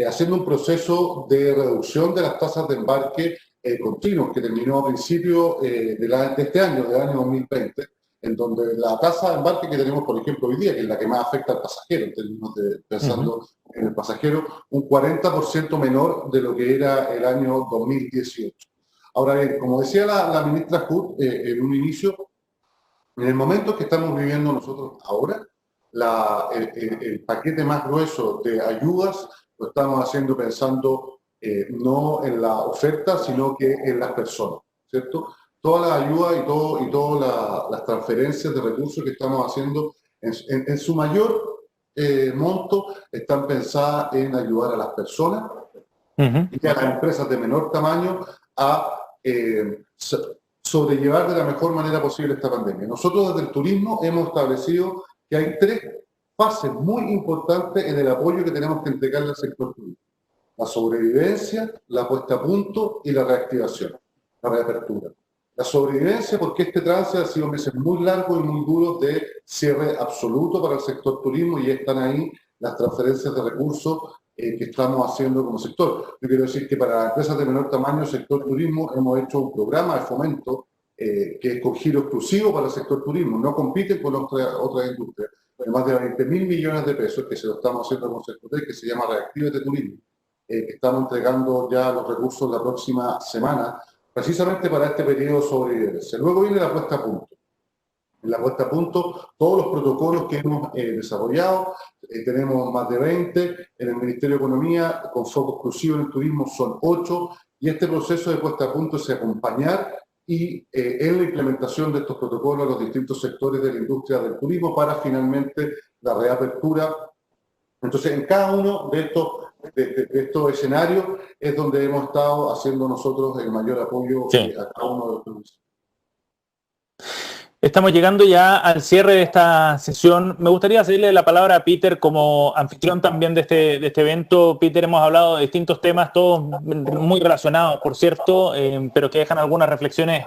[SPEAKER 8] haciendo un proceso de reducción de las tasas de embarque continuos que terminó a principio de este año, del año 2020, en donde la tasa de embarque que tenemos, por ejemplo, hoy día, que es la que más afecta al pasajero, en términos de pensando en el pasajero, un 40% menor de lo que era el año 2018. Ahora bien, como decía la ministra Hood en un inicio, en el momento que estamos viviendo nosotros ahora, el paquete más grueso de ayudas lo estamos haciendo pensando no en la oferta, sino que en las personas, ¿cierto? Todas las ayudas y todas las transferencias de recursos que estamos haciendo, en su mayor monto, están pensadas en ayudar a las personas y a las empresas de menor tamaño a sobrellevar de la mejor manera posible esta pandemia. Nosotros desde el turismo hemos establecido que hay 3 fases muy importantes en el apoyo que tenemos que entregarle al sector turismo: la sobrevivencia, la puesta a punto y la reactivación, la reapertura. La sobrevivencia, porque este trance ha sido meses muy largos y muy duros de cierre absoluto para el sector turismo, y están ahí las transferencias de recursos que estamos haciendo como sector. Yo quiero decir que para las empresas de menor tamaño, sector turismo, hemos hecho un programa de fomento que es con giro exclusivo para el sector turismo, no compite con otras industrias, de más de 20.000 millones de pesos que se lo estamos haciendo con Secotec, que se llama Reactívate Turismo, que estamos entregando ya los recursos la próxima semana, precisamente para este periodo de sobrevivencia. Luego viene la puesta a punto. En la puesta a punto, todos los protocolos que hemos desarrollado, tenemos más de 20, en el Ministerio de Economía, con foco exclusivo en el turismo, son 8, y este proceso de puesta a punto es acompañar y en la implementación de estos protocolos a los distintos sectores de la industria del turismo para finalmente la reapertura. Entonces, en cada uno de estos escenarios es donde hemos estado haciendo nosotros el mayor apoyo a cada uno de los países.
[SPEAKER 3] Estamos llegando ya al cierre de esta sesión. Me gustaría cederle la palabra a Peter como anfitrión también de este evento. Peter, hemos hablado de distintos temas, todos muy relacionados, por cierto, pero que dejan algunas reflexiones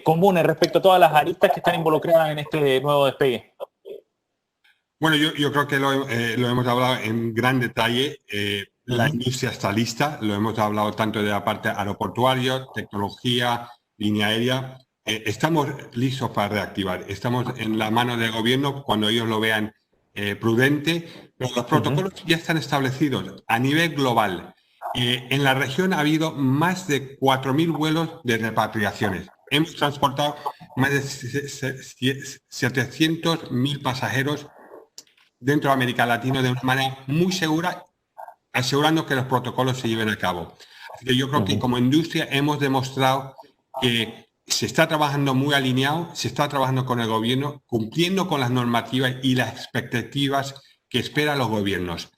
[SPEAKER 3] comunes respecto a todas las aristas que están involucradas en este nuevo despegue.
[SPEAKER 5] Bueno, yo creo que lo hemos hablado en gran detalle. La industria está lista, lo hemos hablado tanto de la parte aeroportuaria, tecnología, línea aérea. Estamos listos para reactivar. Estamos en la mano del gobierno cuando ellos lo vean prudente, pero los protocolos ya están establecidos a nivel global. En la región ha habido más de 4.000 vuelos de repatriaciones. Hemos transportado más de 700.000 pasajeros dentro de América Latina de una manera muy segura, asegurando que los protocolos se lleven a cabo. Así que yo creo que como industria hemos demostrado que se está trabajando muy alineado, se está trabajando con el gobierno, cumpliendo con las normativas y las expectativas que esperan los gobiernos.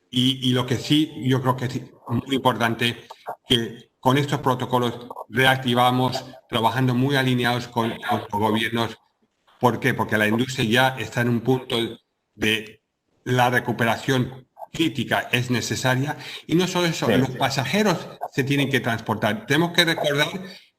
[SPEAKER 5] Y lo que sí, yo creo que es muy importante, que con estos protocolos reactivamos, trabajando muy alineados con los gobiernos. ¿Por qué? Porque la industria ya está en un punto de la recuperación crítica es necesaria. Y no solo eso, los pasajeros se tienen que transportar. Tenemos que recordar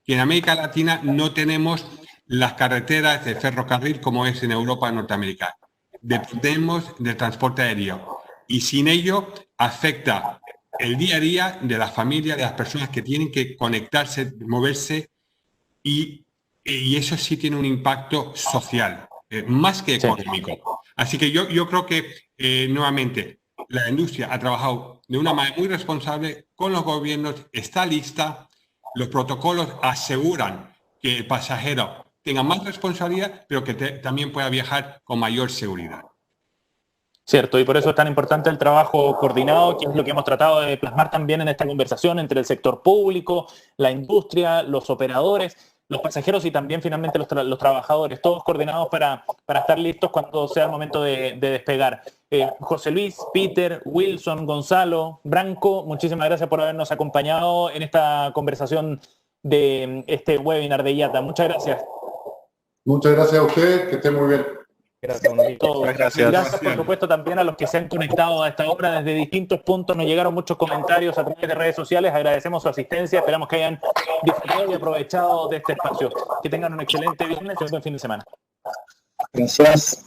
[SPEAKER 5] que en América Latina no tenemos las carreteras de ferrocarril como es en Europa y Norteamérica. Dependemos del transporte aéreo y sin ello afecta el día a día de las familias, de las personas que tienen que conectarse, moverse y eso sí tiene un impacto social, más que económico. Así que yo creo que nuevamente la industria ha trabajado de una manera muy responsable con los gobiernos, está lista. Los protocolos aseguran que el pasajero tenga más responsabilidad, pero que también pueda viajar con mayor seguridad.
[SPEAKER 3] Cierto, y por eso es tan importante el trabajo coordinado, que es lo que hemos tratado de plasmar también en esta conversación entre el sector público, la industria, los operadores, los pasajeros y también finalmente los trabajadores, todos coordinados para estar listos cuando sea el momento de despegar. José Luis, Peter, Wilson, Gonzalo, Branco, muchísimas gracias por habernos acompañado en esta conversación de este webinar de IATA. Muchas gracias.
[SPEAKER 8] Muchas gracias a ustedes, que estén muy bien.
[SPEAKER 3] Gracias, gracias, por supuesto, también a los que se han conectado a esta hora desde distintos puntos. Nos llegaron muchos comentarios a través de redes sociales. Agradecemos su asistencia. Esperamos que hayan disfrutado y aprovechado de este espacio. Que tengan un excelente viernes y un buen fin de semana.
[SPEAKER 4] Gracias.